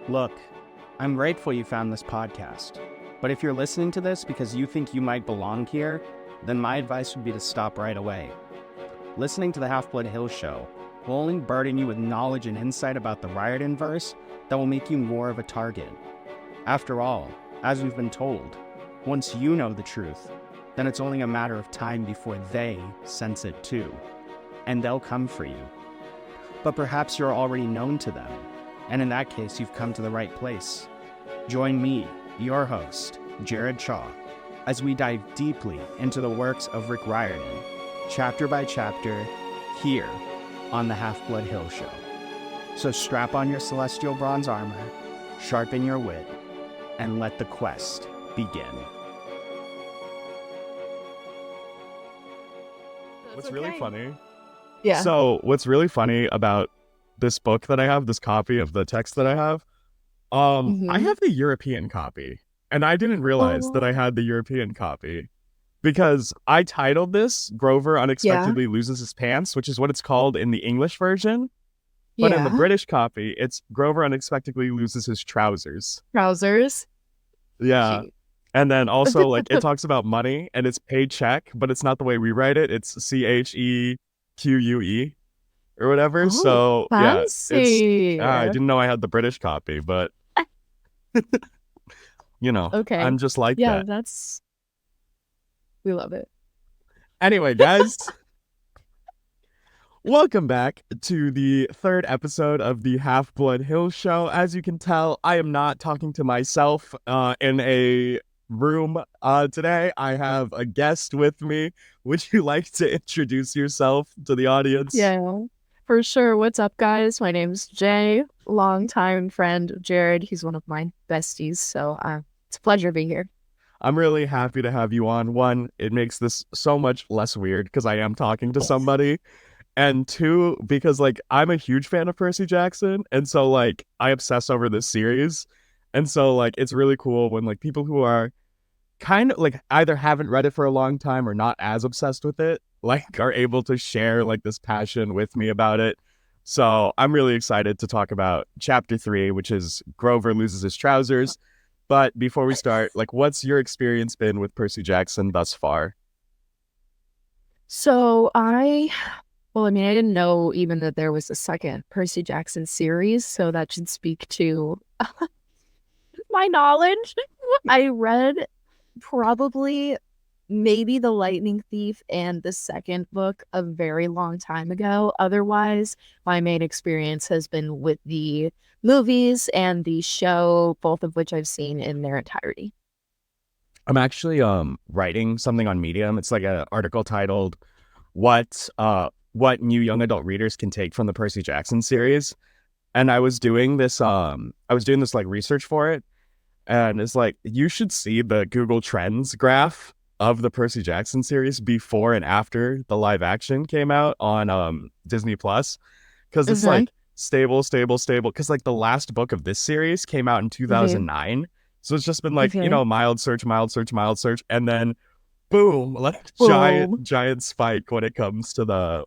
Look, I'm grateful you found this podcast, but if you're listening to this because you think you might belong here, then my advice would be to stop right away. Listening to the Half-Blood Hill Show will only burden you with knowledge and insight about the Riordanverse that will make you more of a target. After all, as we've been told, once you know the truth, then it's only a matter of time before they sense it too, and they'll come for you. But perhaps you're already known to them, and in that case, you've come to the right place. Join me, your host, Jared Kyaw, as we dive deeply into the works of Rick Riordan, chapter by chapter, here on the Half-Blood Hill Show. So strap on your celestial bronze armor, sharpen your wit, and let the quest begin. What's really funny? Yeah. So what's really funny about this book that I have, this copy of the text that I have, I have the European copy, and I didn't realize that I had the European copy because I titled this Grover Unexpectedly Loses His Pants, which is what it's called in the English version. But in the British copy, it's Grover Unexpectedly Loses His Trousers. Trousers? Yeah. Cute. And then also, like, it talks about money, and it's paycheck, but it's not the way we write it. It's CHEQUE or whatever. Oh, so, fancy. yeah, I didn't know I had the British copy, but, you know, Okay. I'm just like Yeah, that. that's... We love it. Anyway, guys, welcome back to the third episode of the Half-Blood Hill Show. As you can tell, I am not talking to myself in a room today. I have a guest with me. Would you like to introduce yourself to the audience? Yeah, for sure. What's up, guys? My name's Jay, longtime friend of Jared. He's one of my besties, so it's a pleasure to be here. I'm really happy to have you on. One, it makes this so much less weird because I am talking to somebody. And two, because, like, I'm a huge fan of Percy Jackson, and so, like, I obsess over this series. And so, like, it's really cool when, like, people who are kind of, like, either haven't read it for a long time or not as obsessed with it, like, are able to share, like, this passion with me about it. So I'm really excited to talk about Chapter 3, which is Grover Loses His Trousers. But before we start, like, what's your experience been with Percy Jackson thus far? So I didn't know even that there was a second Percy Jackson series, so that should speak to my knowledge. I read probably maybe The Lightning Thief and the second book a very long time ago. Otherwise, my main experience has been with the movies and the show, both of which I've seen in their entirety. I'm actually writing something on Medium. It's like an article titled what new young adult readers can take from the Percy Jackson series. And I was doing this like research for it. And it's like, you should see the Google Trends graph of the Percy Jackson series before and after the live action came out on Disney Plus. Because it's like stable. Because, like, the last book of this series came out in 2009. So it's just been like, you know, mild search. And then boom, like giant spike when it comes to the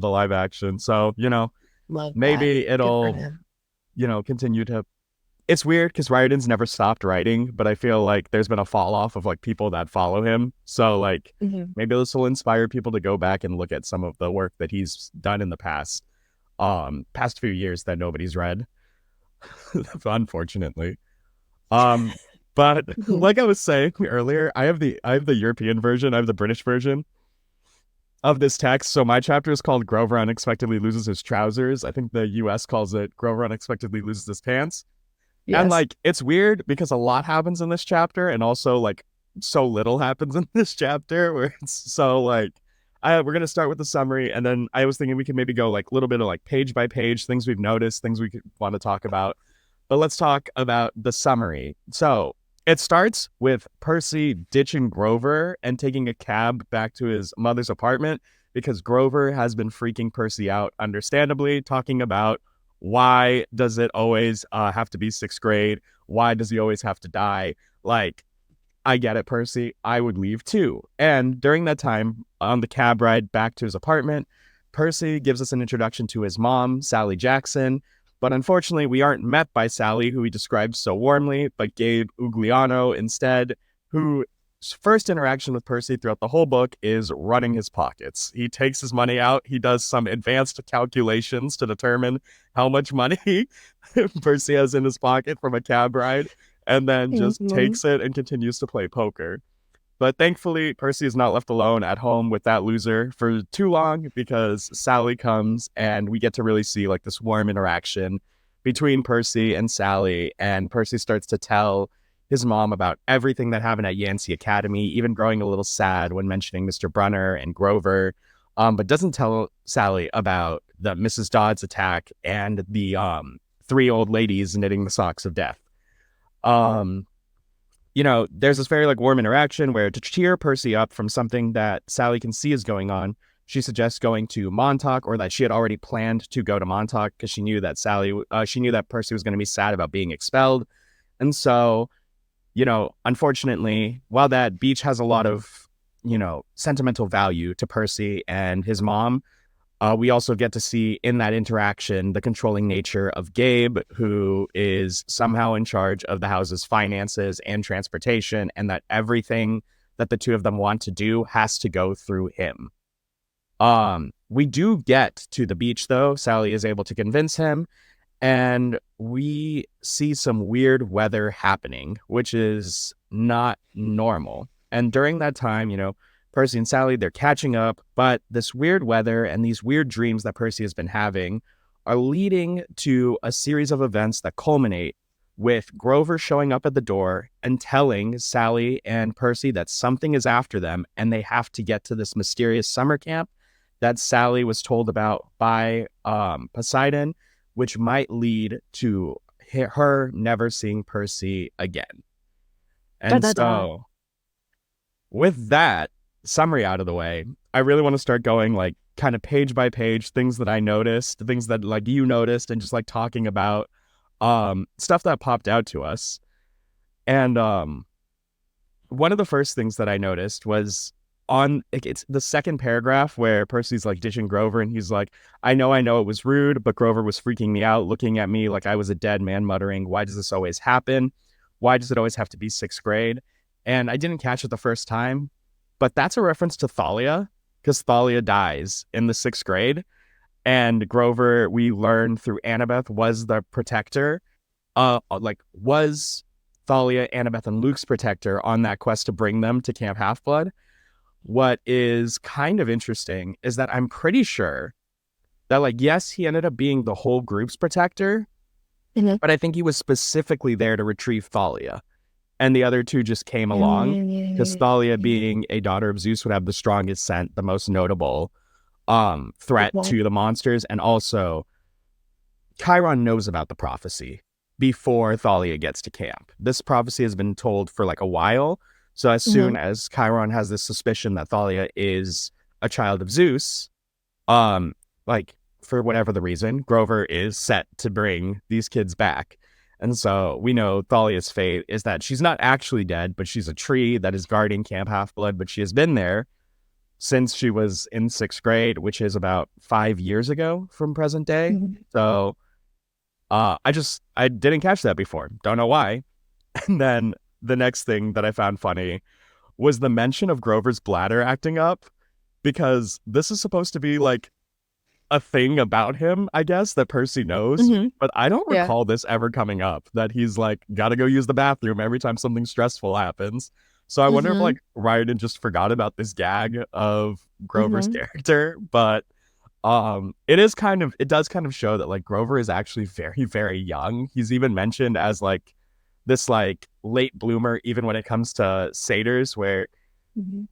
live action. So, you know, maybe it'll, you know, continue to. It's weird because Riordan's never stopped writing, but I feel like there's been a fall off of, like, people that follow him. So, like, maybe this will inspire people to go back and look at some of the work that he's done in the past few years that nobody's read, unfortunately. But like I was saying earlier, I have the European version, I have the British version of this text. So my chapter is called Grover Unexpectedly Loses His Trousers. I think the US calls it Grover Unexpectedly Loses His Pants. Yes. And, like, it's weird because a lot happens in this chapter, and also, like, so little happens in this chapter where it's so, like, we're going to start with the summary, and then I was thinking we could maybe go, like, a little bit of, like, page by page, things we've noticed, things we could want to talk about. But let's talk about the summary. So it starts with Percy ditching Grover and taking a cab back to his mother's apartment because Grover has been freaking Percy out, understandably, talking about why does it always have to be 6th grade? Why does he always have to die? Like, I get it, Percy. I would leave too. And during that time, on the cab ride back to his apartment, Percy gives us an introduction to his mom, Sally Jackson, But unfortunately, we aren't met by Sally, who he describes so warmly, but Gabe Ugliano instead, whose first interaction with Percy throughout the whole book is running his pockets. He takes his money out. He does some advanced calculations to determine how much money Percy has in his pocket from a cab ride, and then just takes it and continues to play poker. But thankfully, Percy is not left alone at home with that loser for too long, because Sally comes and we get to really see like this warm interaction between Percy and Sally. And Percy starts to tell his mom about everything that happened at Yancey Academy, even growing a little sad when mentioning Mr. Brunner and Grover, but doesn't tell Sally about the Mrs. Dodd's attack and the 3 old ladies knitting the socks of death. There's this very like warm interaction where, to cheer Percy up from something that Sally can see is going on, she suggests going to Montauk, or that she had already planned to go to Montauk because she knew that Percy was going to be sad about being expelled. And so, unfortunately, while that beach has a lot of, sentimental value to Percy and his mom, we also get to see in that interaction the controlling nature of Gabe, who is somehow in charge of the house's finances and transportation, and that everything that the two of them want to do has to go through him. We do get to the beach, though. Sally is able to convince him, and we see some weird weather happening, which is not normal. And during that time, Percy and Sally, they're catching up, but this weird weather and these weird dreams that Percy has been having are leading to a series of events that culminate with Grover showing up at the door and telling Sally and Percy that something is after them and they have to get to this mysterious summer camp that Sally was told about by Poseidon, which might lead to her never seeing Percy again. And so, with that summary out of the way, I really want to start going like kind of page by page, things that I noticed, things that like you noticed, and just like talking about stuff that popped out to us. And one of the first things that I noticed was it's the second paragraph where Percy's like ditching Grover, and he's like, I know it was rude, but Grover was freaking me out, looking at me like I was a dead man, muttering, why does this always happen? Why does it always have to be 6th grade? And I didn't catch it the first time, but that's a reference to Thalia, because Thalia dies in the 6th grade. And Grover, we learn through Annabeth, was the protector, was Thalia, Annabeth, and Luke's protector on that quest to bring them to Camp Half-Blood. What is kind of interesting is that I'm pretty sure that, yes, he ended up being the whole group's protector, but I think he was specifically there to retrieve Thalia. And the other two just came along, because Thalia, being a daughter of Zeus, would have the strongest scent, the most notable threat to the monsters. And also, Chiron knows about the prophecy before Thalia gets to camp. This prophecy has been told for a while. So as soon as Chiron has this suspicion that Thalia is a child of Zeus, for whatever the reason, Grover is set to bring these kids back. And so we know Thalia's fate is that she's not actually dead, but she's a tree that is guarding Camp Half-Blood, but she has been there since she was in 6th grade, which is about 5 years ago from present day. So I didn't catch that before. Don't know why. And then the next thing that I found funny was the mention of Grover's bladder acting up, because this is supposed to be a thing about him, I guess, that Percy knows, but I don't recall this ever coming up, that he's gotta go use the bathroom every time something stressful happens. So I wonder if Riordan just forgot about this gag of Grover's character, but it does kind of show that Grover is actually very, very young. He's even mentioned as this late bloomer, even when it comes to satyrs, where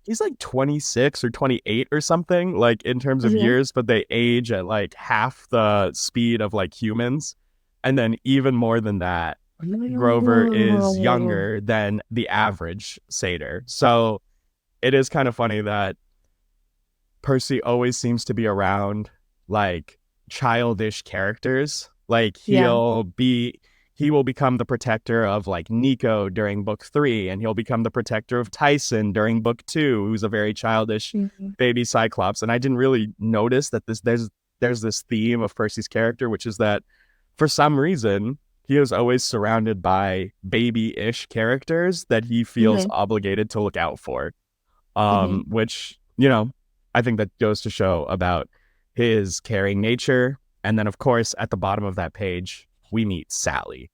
he's 26 or 28 or something, in terms of years, but they age at half the speed of humans. And then even more than that, Grover is younger than the average satyr. So it is kind of funny that Percy always seems to be around childish characters. He will become the protector of Nico during book 3, and he'll become the protector of Tyson during book 2, who's a very childish baby Cyclops. And I didn't really notice that there's this theme of Percy's character, which is that for some reason, he is always surrounded by baby-ish characters that he feels obligated to look out for. Which, I think that goes to show about his caring nature. And then, of course, at the bottom of that page, we meet Sally.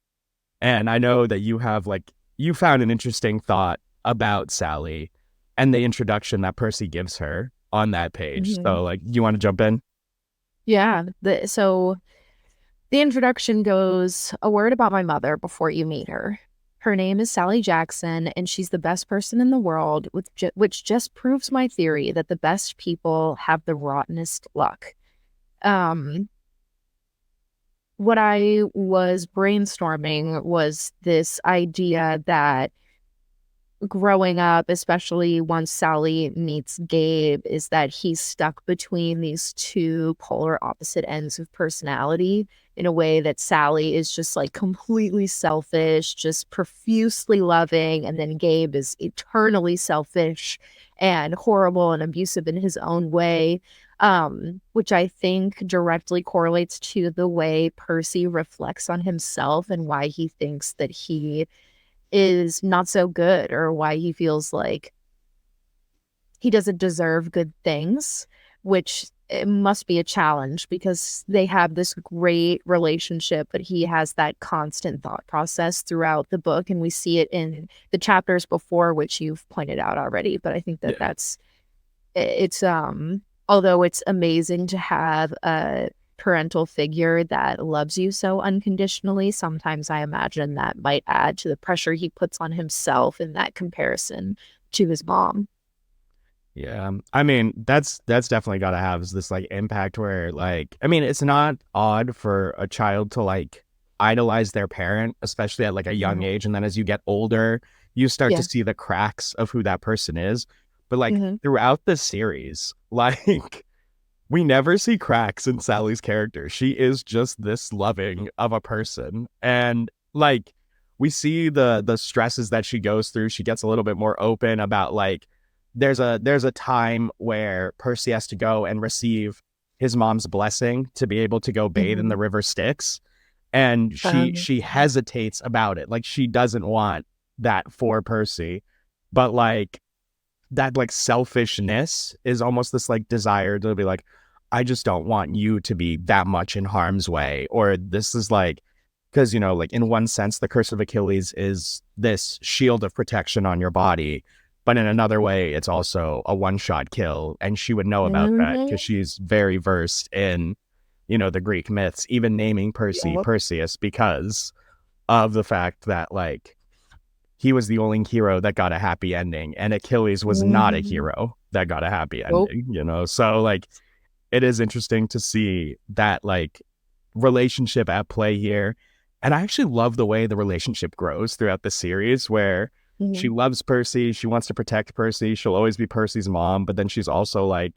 And I know that you found an interesting thought about Sally and the introduction that Percy gives her on that page. So, you want to jump in? Yeah. So the introduction goes, a word about my mother before you meet her. Her name is Sally Jackson, and she's the best person in the world, which just proves my theory that the best people have the rottenest luck. What I was brainstorming was this idea that growing up, especially once Sally meets Gabe, is that he's stuck between these two polar opposite ends of personality, in a way that Sally is just like completely selfish, just profusely loving, and then Gabe is eternally selfish and horrible and abusive in his own way, which I think directly correlates to the way Percy reflects on himself and why he thinks that he is not so good, or why he feels like he doesn't deserve good things, which it must be a challenge because they have this great relationship, but he has that constant thought process throughout the book, and we see it in the chapters before, which you've pointed out already. But I think that it's although it's amazing to have a parental figure that loves you so unconditionally, sometimes I imagine that might add to the pressure he puts on himself in that comparison to his mom. Yeah, I mean, that's definitely got to have this like impact where it's not odd for a child to idolize their parent, especially at a young age, and then as you get older, you start to see the cracks of who that person is. But throughout the series, we never see cracks in Sally's character. She is just this loving of a person. And we see the stresses that she goes through. She gets a little bit more open about there's a time where Percy has to go and receive his mom's blessing to be able to go bathe in the river Styx. And she hesitates about it. She doesn't want that for Percy. But that selfishness is almost this desire to be I just don't want you to be that much in harm's way. Or this is because, in one sense, the curse of Achilles is this shield of protection on your body. But in another way, it's also a one-shot kill. And she would know about that because she's very versed in, the Greek myths, even naming Percy Perseus because of the fact that he was the only hero that got a happy ending. And Achilles was not a hero that got a happy ending, So it is interesting to see that relationship at play here. And I actually love the way the relationship grows throughout the series where she loves Percy. She wants to protect Percy. She'll always be Percy's mom. But then she's also I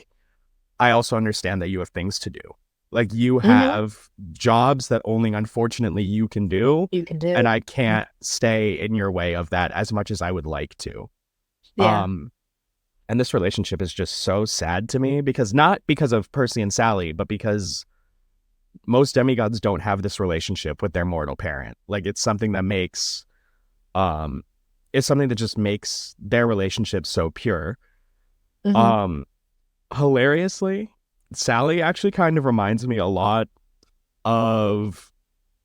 also understand that you have things to do. You have jobs that only unfortunately you can do. And I can't stay in your way of that as much as I would like to. Yeah. And this relationship is just so sad to me not because of Percy and Sally, but because most demigods don't have this relationship with their mortal parent. It's something that makes, it's something that just makes their relationship so pure. Hilariously, Sally actually kind of reminds me a lot of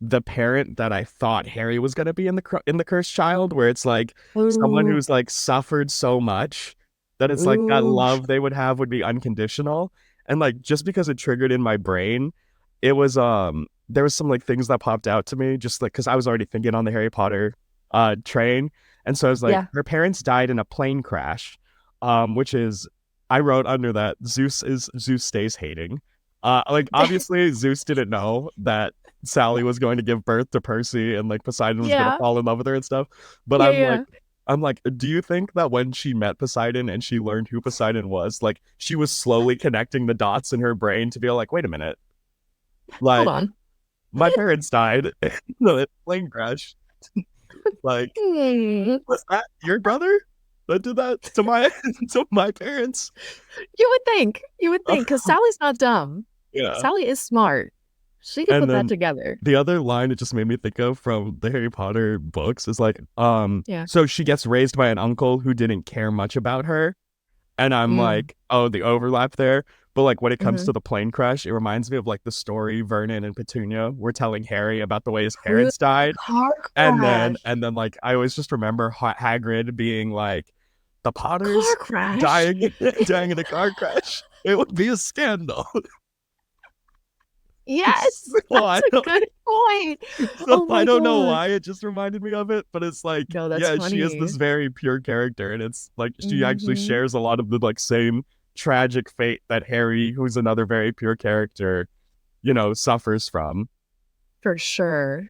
the parent that I thought Harry was going to be in the Cursed Child, where it's someone who's suffered so much that it's that love they would have would be unconditional. And just because it triggered in my brain, it was there was some things that popped out to me just because I was already thinking on the Harry Potter train. And so I was her parents died in a plane crash, which is, I wrote under that Zeus stays hating. Obviously Zeus didn't know that Sally was going to give birth to Percy and Poseidon was going to fall in love with her and stuff. But I'm do you think that when she met Poseidon and she learned who Poseidon was, she was slowly connecting the dots in her brain to be wait a minute, hold on, my parents died in a plane crash. Was that your brother that did that to my parents? You would think, because Sally's not dumb. Yeah. Sally is smart. She could And put that then together. the other line it just made me think of from the Harry Potter books is like, Yeah. so she gets raised by an uncle who didn't care much about her. And I'm Mm. like, oh, the overlap there. But like when it comes Mm-hmm. to the plane crash, it reminds me of like the story Vernon and Petunia were telling Harry about the way his parents died. Car And then crash. like I always just remember Hagrid being like, the Car Potters crash. dying dying in a car crash. It would be a scandal. Yes, So I that's a don't good point. so Oh I my don't know god. why it just reminded me of it, but it's like, No, that's yeah, she is this funny. very pure character, and it's like she actually Mm-hmm. shares a lot of the like same tragic fate that Harry, who's another very pure character, suffers from. For sure.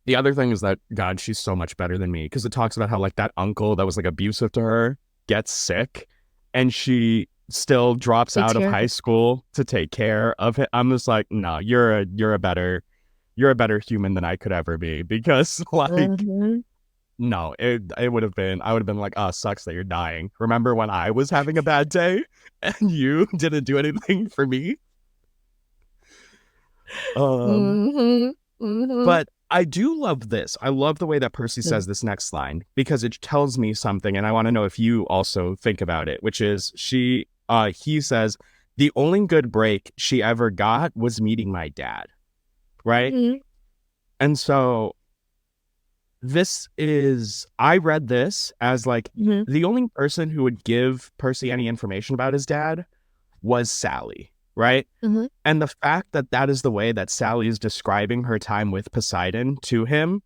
The other thing is that God, she's so much better than me because it talks about how like that uncle that was like abusive to her gets sick, and she still drops Takes out of care of high it. school to take care of him. I'm just like, no, you're a better human than I could ever be because like Mm-hmm. no, it would have been I would have been like, oh, sucks that you're dying. Remember when I was having a bad day and you didn't do anything for me? Um, Mm-hmm. Mm-hmm. but I do love this. I love the way that Percy says this next line because it tells me something, and I want to know if you also think about it, which is he says, the only good break she ever got was meeting my dad, right? Mm-hmm. And so I read this as like Mm-hmm. the only person who would give Percy any information about his dad was Sally, right? Mm-hmm. And the fact that that is the way that Sally is describing her time with Poseidon to him,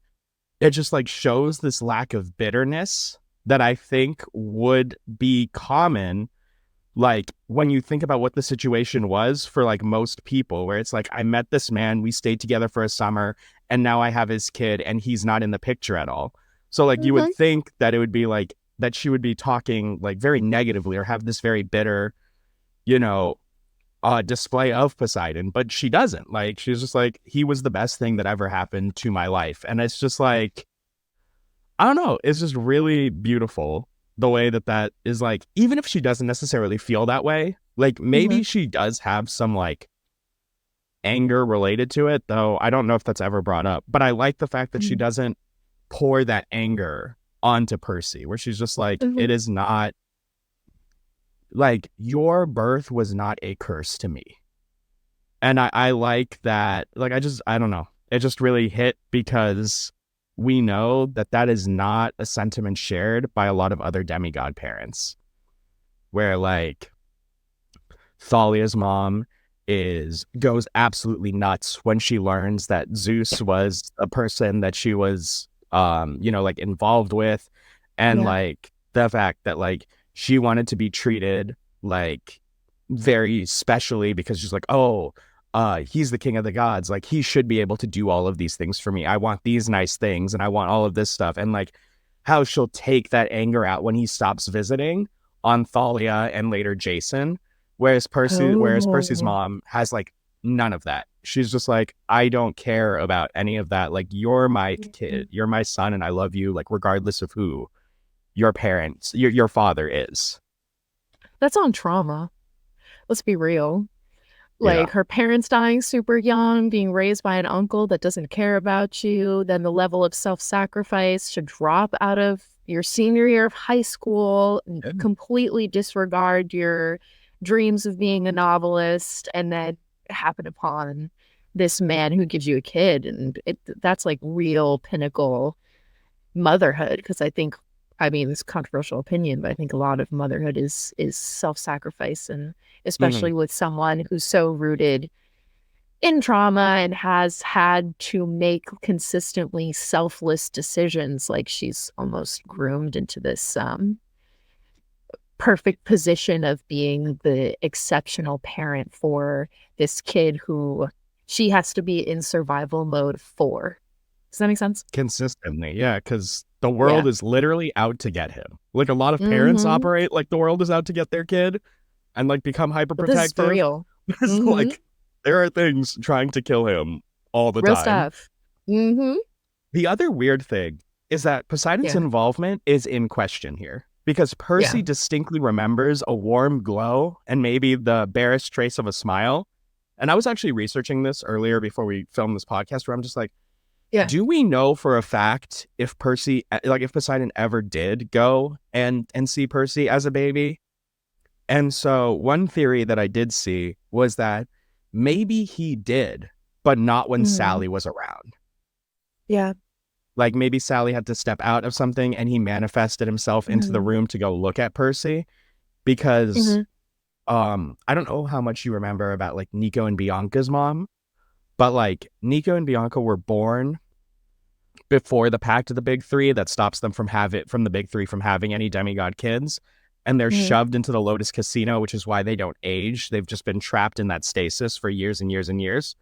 it just like shows this lack of bitterness that I think would be common. Like when you think about what the situation was for like most people, where it's like, I met this man, we stayed together for a summer, and now I have his kid and he's not in the picture at all. So like you would Mm-hmm. think that it would be like that she would be talking like very negatively or have this very bitter, you know, display of Poseidon, but she doesn't. Like she's just like, he was the best thing that ever happened to my life. And it's just like, I don't know. It's just really beautiful the way that is like, even if she doesn't necessarily feel that way, like Mm-hmm. maybe she does have some like anger related to it, though I don't know if that's ever brought up. But I like the fact that she doesn't pour that anger onto Percy, where she's just like, Mm-hmm. it is not like your birth was not a curse to me. And I like that. Like, I don't know. It just really hit because we know that that is not a sentiment shared by a lot of other demigod parents, where like Thalia's mom goes absolutely nuts when she learns that Zeus was a person that she was, like involved with, and Yeah. like the fact that like she wanted to be treated like very specially because she's like, oh, he's the king of the gods, like he should be able to do all of these things for me. I want these nice things and I want all of this stuff, and like how she'll take that anger out when he stops visiting on Thalia and later Jason, whereas Percy's Oh. mom has like none of that. She's just like, I don't care about any of that. Like, you're my kid, you're my son, and I love you, like regardless of who your father is. That's on trauma. Let's be real. Yeah. Like her parents dying super young, being raised by an uncle that doesn't care about you, then the level of self-sacrifice should drop out of your senior year of high school, completely disregard your dreams of being a novelist, and then happen upon this man who gives you a kid. And that's like real pinnacle motherhood. Because I mean, it's a controversial opinion, but I think a lot of motherhood is self-sacrifice, and Mhm. especially with someone who's so rooted in trauma and has had to make consistently selfless decisions. Like she's almost groomed into this perfect position of being the exceptional parent for this kid who she has to be in survival mode for. Does that make sense? Consistently, yeah, because the Yeah. world is literally out to get him. Like a lot of parents Mm-hmm. operate like the world is out to get their kid and like become But this is for hyperprotective. real. It's Mm-hmm. like there are things trying to kill him all the Real time. stuff. Mm-hmm. The other weird thing is that Poseidon's Yeah. involvement is in question here because Yeah. Percy distinctly remembers a warm glow and maybe the barest trace of a smile And I was actually researching this earlier before we filmed this podcast, where I'm just like, Yeah. do we know for a fact if if Poseidon ever did go and see Percy as a baby? And so one theory that I did see was that maybe he did, but not when Sally was around. Yeah. Like maybe Sally had to step out of something and he manifested himself into the room to go look at Percy, because I don't know how much you remember about like Nico and Bianca's mom, but like Nico and Bianca were born before the Pact of the Big Three that stops them from the Big Three from having any demigod kids. And they're shoved into the Lotus Casino, which is why they don't age. They've just been trapped in that stasis for years and years and years.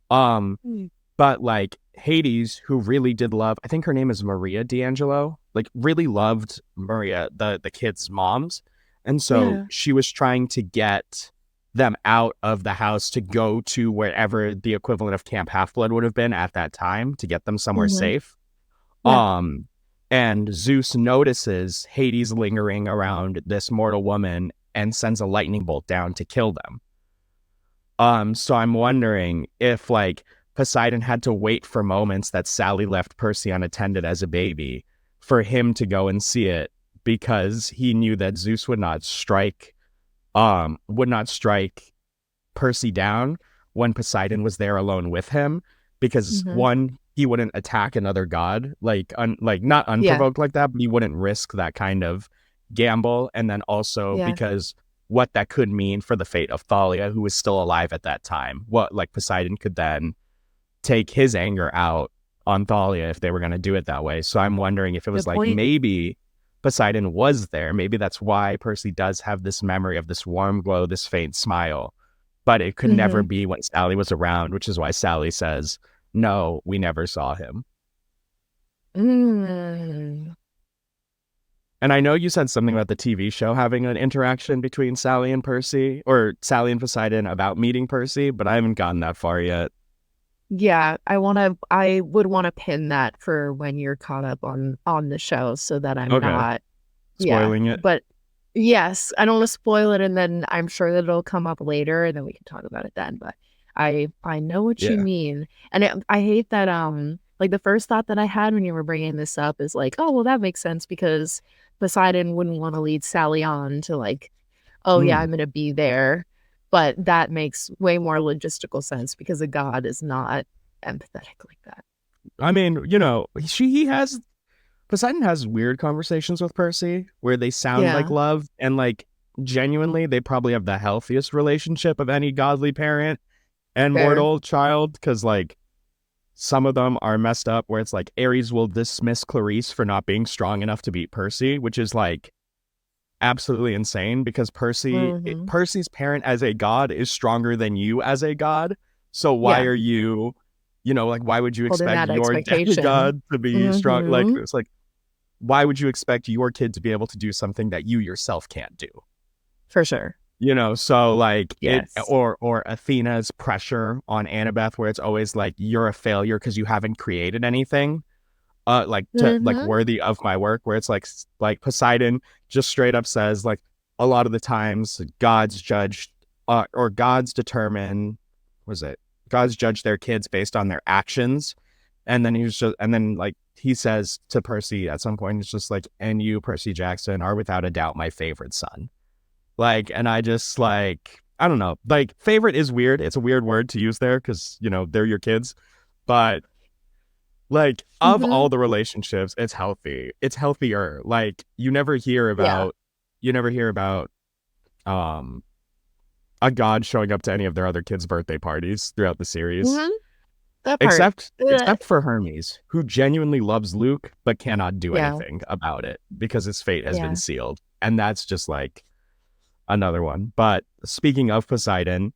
But like Hades, who really did love, I think her name is Maria D'Angelo, like really loved Maria, the kids' moms. And so she was trying to get them out of the house to go to wherever the equivalent of Camp Half-Blood would have been at that time, to get them somewhere safe. And Zeus notices Hades lingering around this mortal woman and sends a lightning bolt down to kill them. So I'm wondering if like Poseidon had to wait for moments that Sally left Percy unattended as a baby for him to go and see it, because he knew that Zeus would not strike Percy down when Poseidon was there alone with him, because one, he wouldn't attack another god, like not unprovoked like that, but he wouldn't risk that kind of gamble. And then also because what that could mean for the fate of Thalia, who was still alive at that time. What like Poseidon could then take his anger out on Thalia if they were going to do it that way. So I'm wondering if it was maybe Poseidon was there. Maybe that's why Percy does have this memory of this warm glow, this faint smile, but it could never be when Sally was around, which is why Sally says, no, we never saw him. And I know you said something about the TV show having an interaction between Sally and Percy, or Sally and Poseidon about meeting Percy, but I haven't gotten that far yet. Yeah, I would want to pin that for when you're caught up on the show, so that I'm not spoiling it. But yes, I don't want to spoil it, and then I'm sure that it'll come up later, and then we can talk about it then. But I know what you mean, and I hate that. Like the first thought that I had when you were bringing this up is like, oh well, that makes sense, because Poseidon wouldn't want to lead Sally on to like, oh yeah, I'm gonna be there. But that makes way more logistical sense, because a god is not empathetic like that. I mean, you know, Poseidon has weird conversations with Percy where they sound like love, and like genuinely they probably have the healthiest relationship of any godly parent and mortal child, because like some of them are messed up where it's like Ares will dismiss Clarice for not being strong enough to beat Percy, which is like absolutely insane, because Percy's parent as a god is stronger than you as a god. So why are you, you know, like why would you expect your god to be strong? Like it's like, why would you expect your kid to be able to do something that you yourself can't do? For sure. You know, so like or Athena's pressure on Annabeth, where it's always like you're a failure because you haven't created anything like worthy of my work, where it's like Poseidon just straight up says like a lot of the times gods judge or gods determine gods judge their kids based on their actions. And then he says to Percy at some point, it's just like, and you, Percy Jackson, are without a doubt my favorite son. Like, and I just like, I don't know, like favorite is weird. It's a weird word to use there because, you know, they're your kids. But like of all the relationships, it's healthy. It's healthier. Like you never hear about a god showing up to any of their other kids' birthday parties throughout the series. Except for Hermes, who genuinely loves Luke but cannot do anything about it because his fate has been sealed. And that's just like another one. But speaking of Poseidon,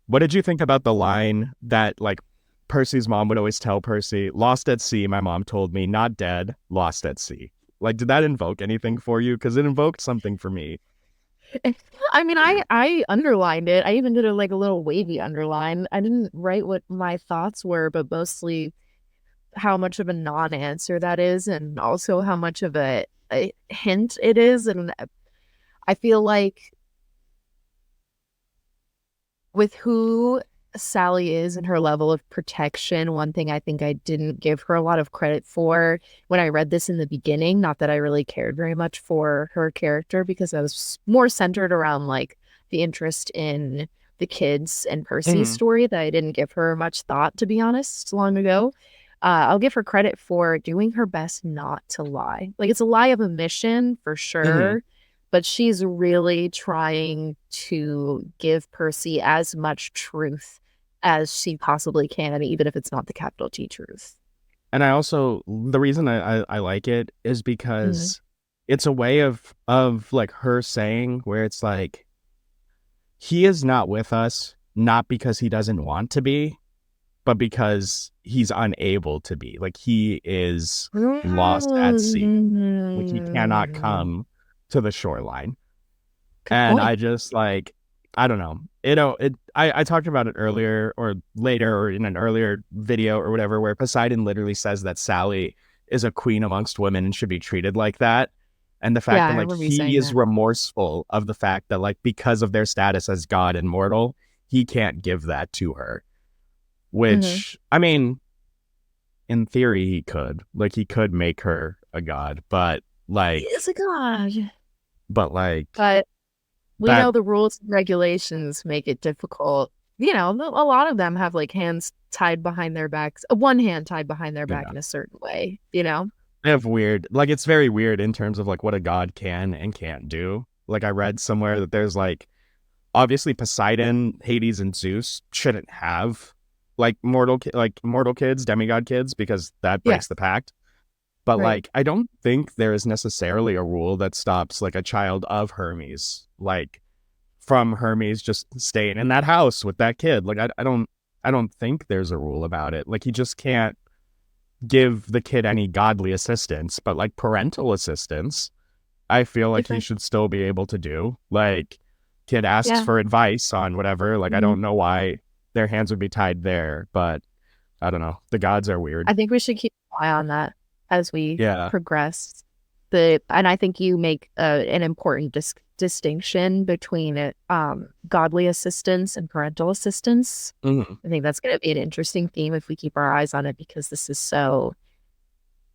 what did you think about the line that like Percy's mom would always tell Percy, lost at sea, my mom told me, not dead, lost at sea? Like, did that invoke anything for you? Because it invoked something for me. I mean, I underlined it. I even did a little wavy underline. I didn't write what my thoughts were, but mostly how much of a non-answer that is, and also how much of a hint it is. And I feel like with who Sally is and her level of protection, one thing I think I didn't give her a lot of credit for when I read this in the beginning, not that I really cared very much for her character because I was more centered around like the interest in the kids and Percy's Mhm. story, that I didn't give her much thought, to be honest, long ago. I'll give her credit for doing her best not to lie. Like, it's a lie of omission for Mhm. sure, but she's really trying to give Percy as much truth as she possibly can, even if it's not the capital T truth. And I also, the reason I like it is Mhm. because it's a way of like her saying where it's like, he is not with us, not because he doesn't want to be, but because he's unable to be. Like, he is lost at sea. Like, he cannot come to the shoreline. Good And point. I just like, I don't know. I talked about it earlier or later or in an earlier video or whatever, where Poseidon literally says that Sally is a queen amongst women and should be treated like that. And the fact Yeah, that I like remember you he saying is that. remorseful of the fact that like because of their status as god and mortal, he can't give that to her. Hmm. Which, I mean, in theory he could. Like, he could make her a god, but He is a god. like But we that know the rules and regulations make it difficult. You know, a lot of them have like hands tied behind their backs, one hand tied behind their back yeah. in a certain way, you know? They have weird, like, it's very weird in terms of like what a god can and can't do. Like, I read somewhere that there's like, obviously Poseidon, Hades, and Zeus shouldn't have like mortal kids, demigod kids, because that Yeah, breaks the pact. But right. like, I don't think there is necessarily a rule that stops like a child of Hermes, like from Hermes, just staying in that house with that kid. Like, I don't think there's a rule about it. Like, he just can't give the kid any godly assistance, but like parental assistance, I feel like he Okay. should still be able to do. Like, kid asks Yeah. for advice on whatever. Like, I Hmm. don't know why their hands would be tied there, but I don't know. The gods are weird. I think we should keep an eye on that as we Yeah. progress. And I think you make an important distinction between godly assistance and parental assistance. Hmm. I think that's going to be an interesting theme if we keep our eyes on it, because this is so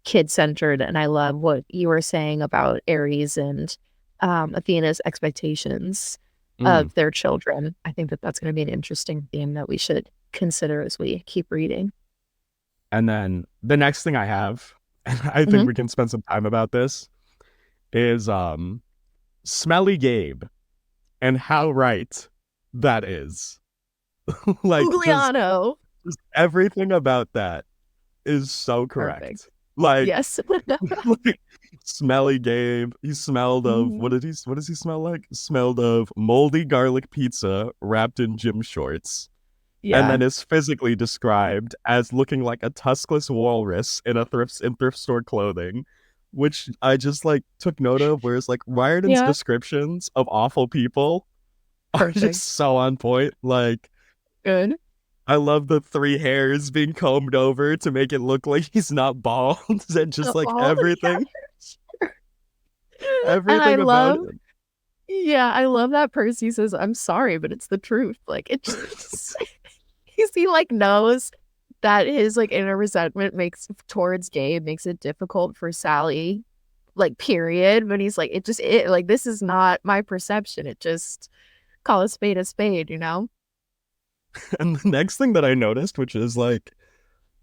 kid centered. And I love what you were saying about Ares and Athena's expectations Hmm. of their children. I think that that's going to be an interesting theme that we should consider as we keep reading. And then the next thing I have, and I think Hmm. we can spend some time about this, is Smelly Gabe and how right that is. Like, Ugliano. just everything about that is so Perfect. correct. Like, Yes. like smelly Gabe. He smelled of Hmm. what does he smell like? Smelled of moldy garlic pizza wrapped in gym shorts. And Yeah. then is physically described as looking like a tuskless walrus in a thrift store clothing, which I just like took note of. Whereas like Riordan's Yeah. descriptions of awful people are just Perfect. so on point. Like, Good. I love the three hairs being combed over to make it look like he's not bald, and just like All the and I everything about love, it. yeah, I love that Percy says, "I'm sorry, but it's the truth." Like, it just, he like knows that his like inner resentment makes towards Gabe makes it difficult for Sally, like, period. But he's like, it like, this is not my perception. It just, call a spade, you know? And the next thing that I noticed, which is like,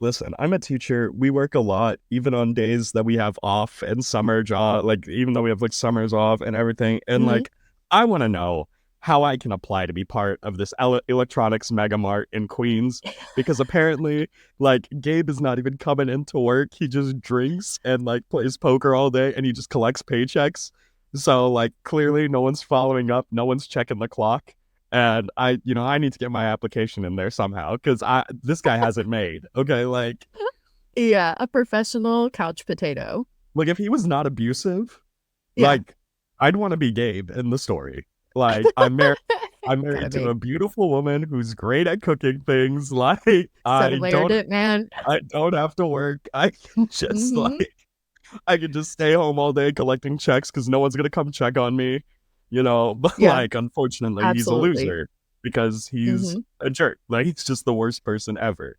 listen, I'm a teacher. We work a lot, even on days that we have off and summer job, like even though we have like summers off and everything. And Hmm. like, I want to know how I can apply to be part of this electronics mega mart in Queens, because apparently, like, Gabe is not even coming into work. He just drinks and like plays poker all day, and he just collects paychecks. So like, clearly, no one's following up. No one's checking the clock. And I need to get my application in there somehow, because this guy hasn't made. Okay, Yeah, a professional couch potato. like if he was not abusive, Yeah. like, I'd want to be Gabe in the story. Like, I'm Gotta married to be. a beautiful woman who's great at cooking things. Like, Seven layered it, man. I don't have to work. I can just Hmm. like I can just stay home all day collecting checks because no one's gonna come check on me. But Yeah, like, unfortunately, he's a absolutely. loser. because he's a jerk. Like, he's just the worst person ever.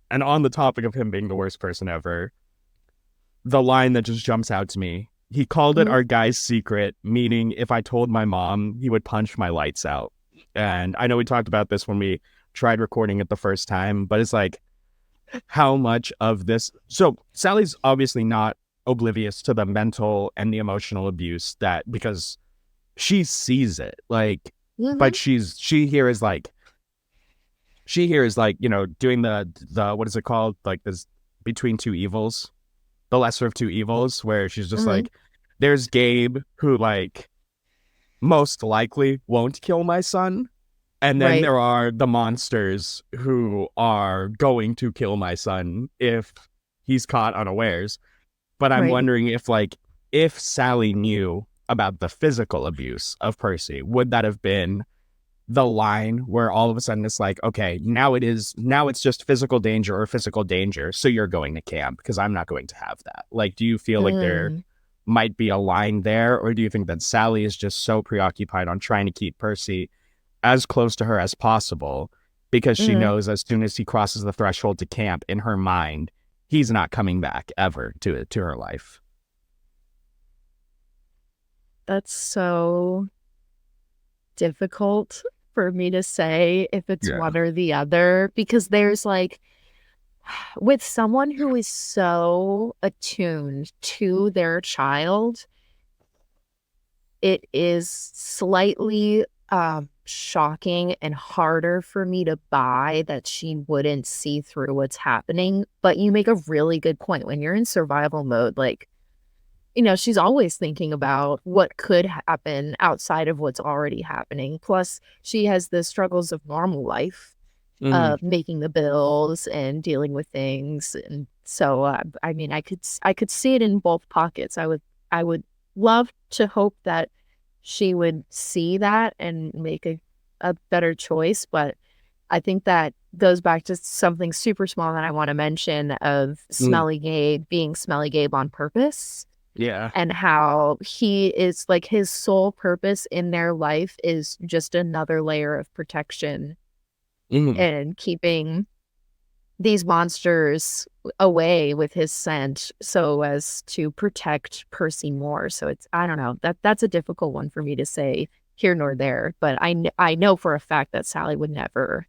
And on the topic of him being the worst person ever, the line that just jumps out to me, he called it our guy's secret, meaning if I told my mom, he would punch my lights out. And I know we talked about this when we tried recording it the first time, but it's like, how much of this... So Sally's obviously not oblivious to the mental and the emotional abuse that, because she sees it, like, but she here is like, you know, doing the what is it called, like, this between two evils, the lesser of two evils, where she's just like, there's Gabe, who, like, most likely won't kill my son, and then there are the monsters who are going to kill my son if he's caught unawares. But I'm wondering if, like, if Sally knew about the physical abuse of Percy, would that have been the line where all of a sudden it's like, okay, now it's just physical danger or physical danger, so you're going to camp because I'm not going to have that. Like, do you feel like there might be a line there, or do you think that Sally is just so preoccupied on trying to keep Percy as close to her as possible because she knows as soon as he crosses the threshold to camp, in her mind, he's not coming back ever to her life? That's so difficult for me to say if it's one or the other, because there's, like, with someone who is so attuned to their child, it is slightly shocking and harder for me to buy that she wouldn't see through what's happening. But you make a really good point. When you're in survival mode, like, you know, she's always thinking about what could happen outside of what's already happening. Plus, she has the struggles of normal life, making the bills and dealing with things. And so, I mean, I could see it in both pockets. I would love to hope that she would see that and make a better choice. But I think that goes back to something super small that I want to mention of Smelly Gabe being Smelly Gabe on purpose. Yeah. And how he is, like, his sole purpose in their life is just another layer of protection and keeping these monsters away with his scent so as to protect Percy more. So it's, I don't know, that's a difficult one for me to say here nor there, but I know for a fact that Sally would never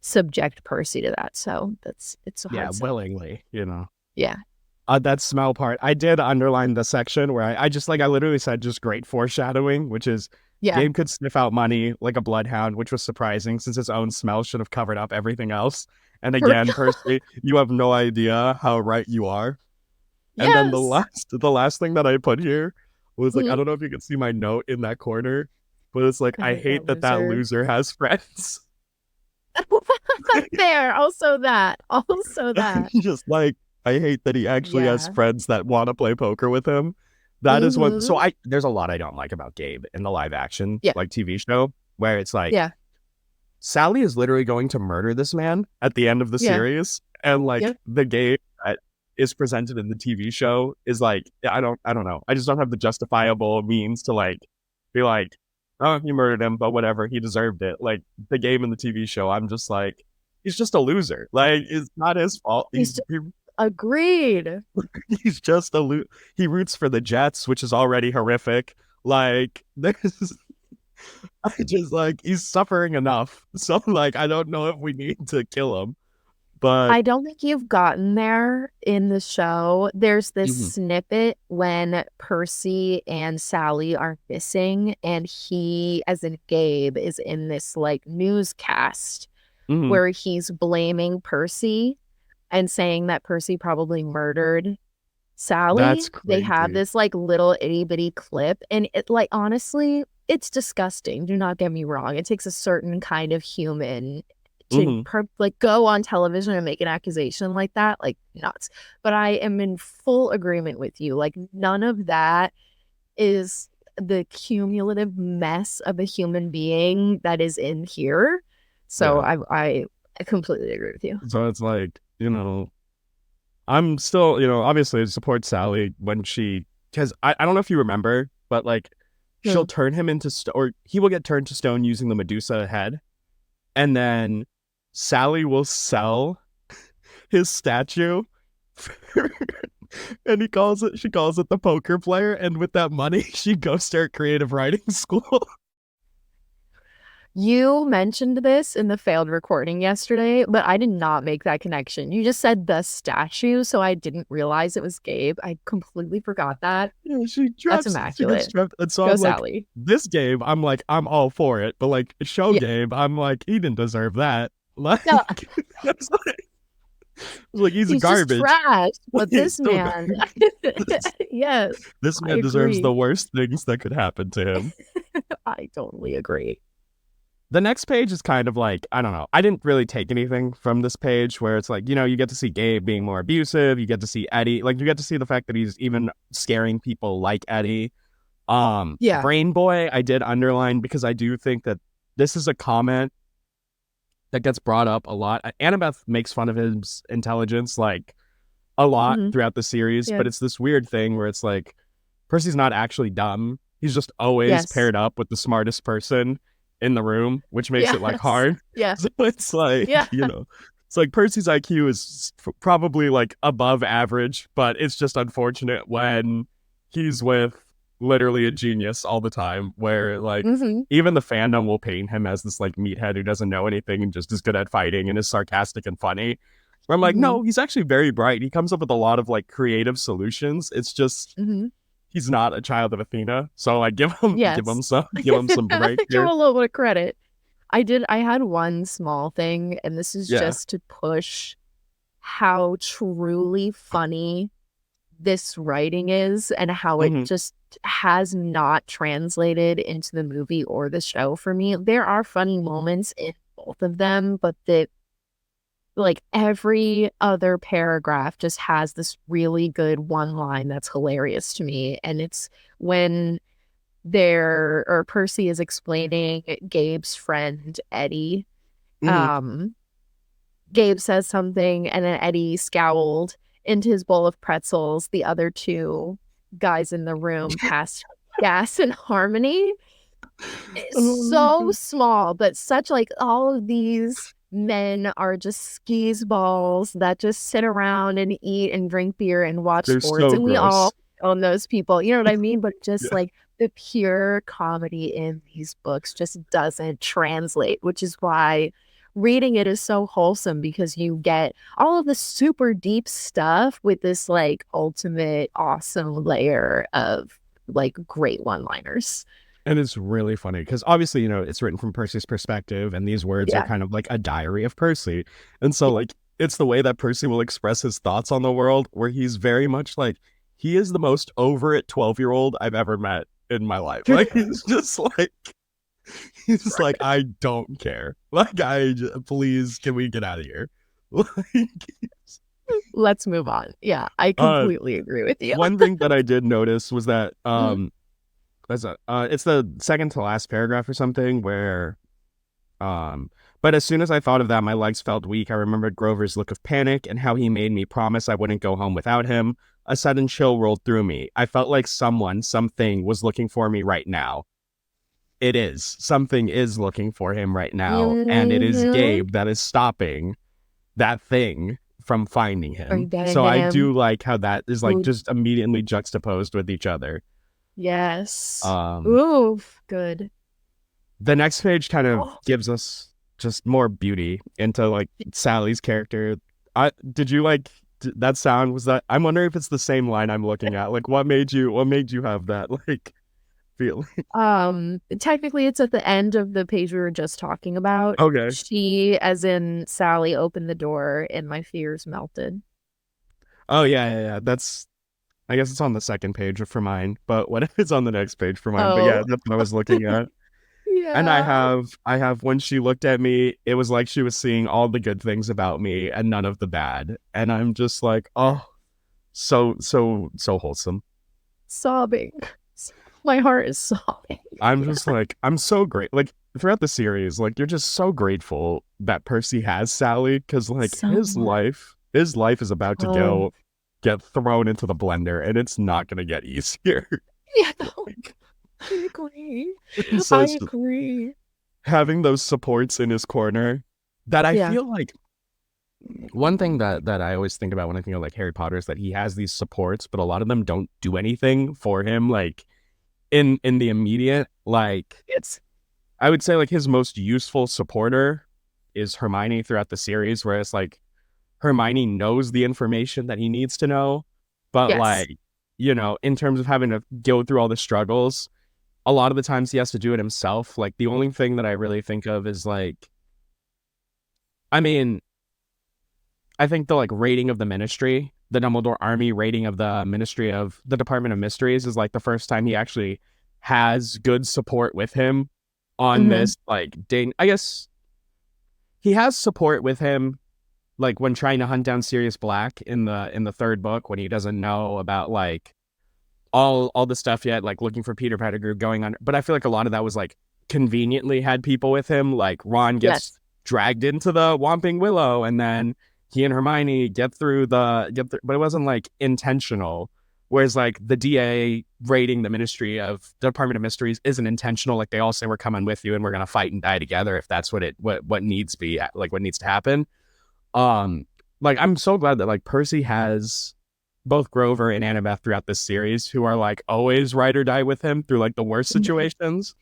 subject Percy to that. So it's a hard sell. Willingly, you know. Yeah. That smell part, I did underline the section where I literally said just great foreshadowing, which is Gabe could sniff out money like a bloodhound, which was surprising since his own smell should have covered up everything else. And again, Percy, you have no idea how right you are. Yes. And then the last thing that I put here was like, I don't know if you can see my note in that corner, but it's like, I hate that loser has friends. There, also that. Just like, I hate that he actually has friends that want to play poker with him. That is what. So there's a lot I don't like about Gabe in the live action like TV show, where it's like, Sally is literally going to murder this man at the end of the series, and like the Gabe that is presented in the TV show is like, I don't know. I just don't have the justifiable means to like be like, oh, you murdered him, but whatever, he deserved it. Like the Gabe in the TV show, I'm just like, he's just a loser. Like, it's not his fault. Agreed. He's just he roots for the Jets, which is already horrific. Like, there's, I just like, he's suffering enough. So like, I don't know if we need to kill him. But I don't think you've gotten there in the show. There's this snippet when Percy and Sally are missing, and he, as in Gabe, is in this like newscast where he's blaming Percy and saying that Percy probably murdered Sally. That's crazy. They have this like little itty bitty clip, and it, like, honestly, it's disgusting. Do not get me wrong. It takes a certain kind of human to like go on television and make an accusation like that, like, nuts. But I am in full agreement with you. Like, none of that is the cumulative mess of a human being that is in here. So I completely agree with you. So it's like, you know, I'm still, you know, obviously support Sally when because I don't know if you remember, but like she'll turn him into or he will get turned to stone using the Medusa head, and then Sally will sell his statue. And she calls it the poker player, and with that money she goes start creative writing school. You mentioned this in the failed recording yesterday, but I did not make that connection. You just said the statue, so I didn't realize it was Gabe. I completely forgot that. Yeah, she drops. That's immaculate. And so Go I'm Sally. like, this Gabe, I'm like, I'm all for it, but like show Gabe, I'm like, he didn't deserve that. Like, No. like he's garbage. Just trash, but He's this man, yes, this I man deserves agree. the worst things that could happen to him. I totally agree. The next page is kind of like, I don't know. I didn't really take anything from this page where it's like, you get to see Gabe being more abusive. You get to see Eddie. Like, you get to see the fact that he's even scaring people like Eddie. Yeah. Brain Boy, I did underline because I do think that this is a comment that gets brought up a lot. Annabeth makes fun of his intelligence like a lot throughout the series, but it's this weird thing where it's like, Percy's not actually dumb. He's just always paired up with the smartest person in the room, which makes it like hard. Yeah. So it's like, it's like Percy's IQ is probably like above average, but it's just unfortunate when he's with literally a genius all the time, where like even the fandom will paint him as this like meathead who doesn't know anything and just is good at fighting and is sarcastic and funny. Where I'm like, no, he's actually very bright. He comes up with a lot of like creative solutions. It's just he's not a child of Athena, so like give him some break. Give him a little bit of credit. I had one small thing, and this is just to push how truly funny this writing is and how it just has not translated into the movie or the show for me. There are funny moments in both of them, but like every other paragraph just has this really good one line that's hilarious to me. And it's when Percy is explaining Gabe's friend Eddie. Gabe says something and then Eddie scowled into his bowl of pretzels. The other two guys in the room passed gas and harmony. It's so small, but such like all of these men are just skis balls that just sit around and eat and drink beer and watch sports, so and we gross. all own those people. You know what I mean? But just like the pure comedy in these books just doesn't translate, which is why reading it is so wholesome, because you get all of the super deep stuff with this like ultimate awesome layer of like great one-liners. And it's really funny because obviously, it's written from Percy's perspective, and these words are kind of like a diary of Percy. And so like it's the way that Percy will express his thoughts on the world, where he's very much like, he is the most over it 12-year-old I've ever met in my life. Like he's just like, I don't care. Like, please, can we get out of here? Let's move on. Yeah, I completely agree with you. One thing that I did notice was that it's the second to last paragraph or something where but as soon as I thought of that, my legs felt weak. I remembered Grover's look of panic and how he made me promise I wouldn't go home without him. A sudden chill rolled through me. I felt like something was looking for me right now. Something is looking for him right now, and it is Gabe that is stopping that thing from finding him. So I do like how that is like just immediately juxtaposed with each other. Yes. Ooh, good. The next page kind of gives us just more beauty into like Sally's character. Did you like that sound? Was that? I'm wondering if it's the same line I'm looking at. Like, what made you have that like feeling? Technically, it's at the end of the page we were just talking about. Okay. She, as in Sally, opened the door and my fears melted. Oh yeah. That's. I guess it's on the second page for mine, but what if it's on the next page for mine? But yeah, that's what I was looking at. And I have when she looked at me, it was like she was seeing all the good things about me and none of the bad. And I'm just like, oh, so wholesome. Sobbing. My heart is sobbing. I'm just like, I'm so great. Like throughout the series, like you're just so grateful that Percy has Sally, because like his life is about to get thrown into the blender, and it's not going to get easier. Yeah. No. I agree. So I it's just agree. having those supports in his corner that I Yeah. feel like one thing that I always think about when I think of like Harry Potter is that he has these supports, but a lot of them don't do anything for him. Like in the immediate, like It's I would say like his most useful supporter is Hermione throughout the series, whereas like Hermione knows the information that he needs to know, but yes. like, in terms of having to go through all the struggles, a lot of the times he has to do it himself. Like the only thing that I really think of is like, I mean, I think the like rating of the ministry, the Dumbledore Army rating of the Ministry of the Department of Mysteries is like the first time he actually has good support with him on Hmm. this. Like, I guess he has support with him, like when trying to hunt down Sirius Black in the third book when he doesn't know about like all the stuff yet, like looking for Peter Pettigrew going on. But I feel like a lot of that was like conveniently had people with him. Like Ron gets Yes. dragged into the Whomping Willow, and then he and Hermione but it wasn't like intentional. Whereas like the DA raiding the Ministry of the Department of Mysteries isn't intentional. Like they all say we're coming with you and we're gonna fight and die together if that's what needs be like what needs to happen. Um, like I'm so glad that like Percy has both Grover and Annabeth throughout this series who are like always ride or die with him through like the worst situations.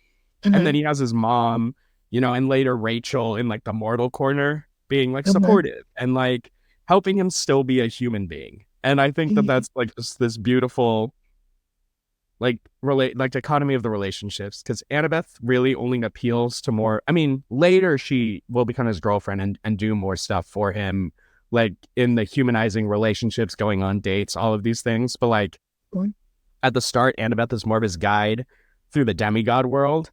And Hmm. then he has his mom, and later Rachel in like the mortal corner being like Hmm. supportive and like helping him still be a human being. And I think that that's like just this beautiful like dichotomy of the relationships because Annabeth really only appeals to more. I mean, later she will become his girlfriend and do more stuff for him, like in the humanizing relationships, going on dates, all of these things. But like at the start, Annabeth is more of his guide through the demigod world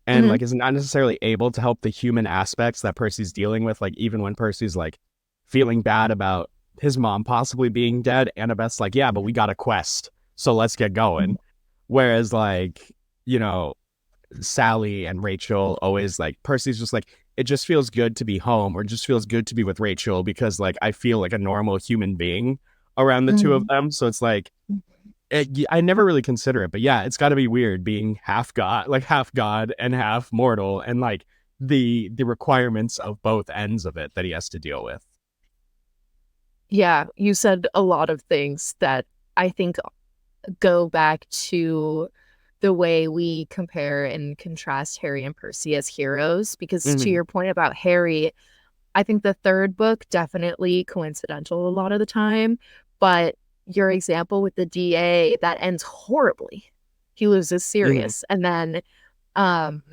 and Hmm. like is not necessarily able to help the human aspects that Percy's dealing with. Like even when Percy's like feeling bad about his mom possibly being dead, Annabeth's like, yeah, but we got a quest, so let's get going. Whereas like, you know, Sally and Rachel always like Percy's just like, it just feels good to be home or it just feels good to be with Rachel because like I feel like a normal human being around the two of Hmm. them. So it's like I never really consider it, but yeah, it's got to be weird being half god and half mortal, and like the requirements of both ends of it that he has to deal with. Yeah, you said a lot of things that I think go back to the way we compare and contrast Harry and Percy as heroes. Because to Mm-hmm. your point about Harry, I think the third book definitely coincidental a lot of the time, but your example with the DA that ends horribly. He loses Mm-hmm. Sirius, and then um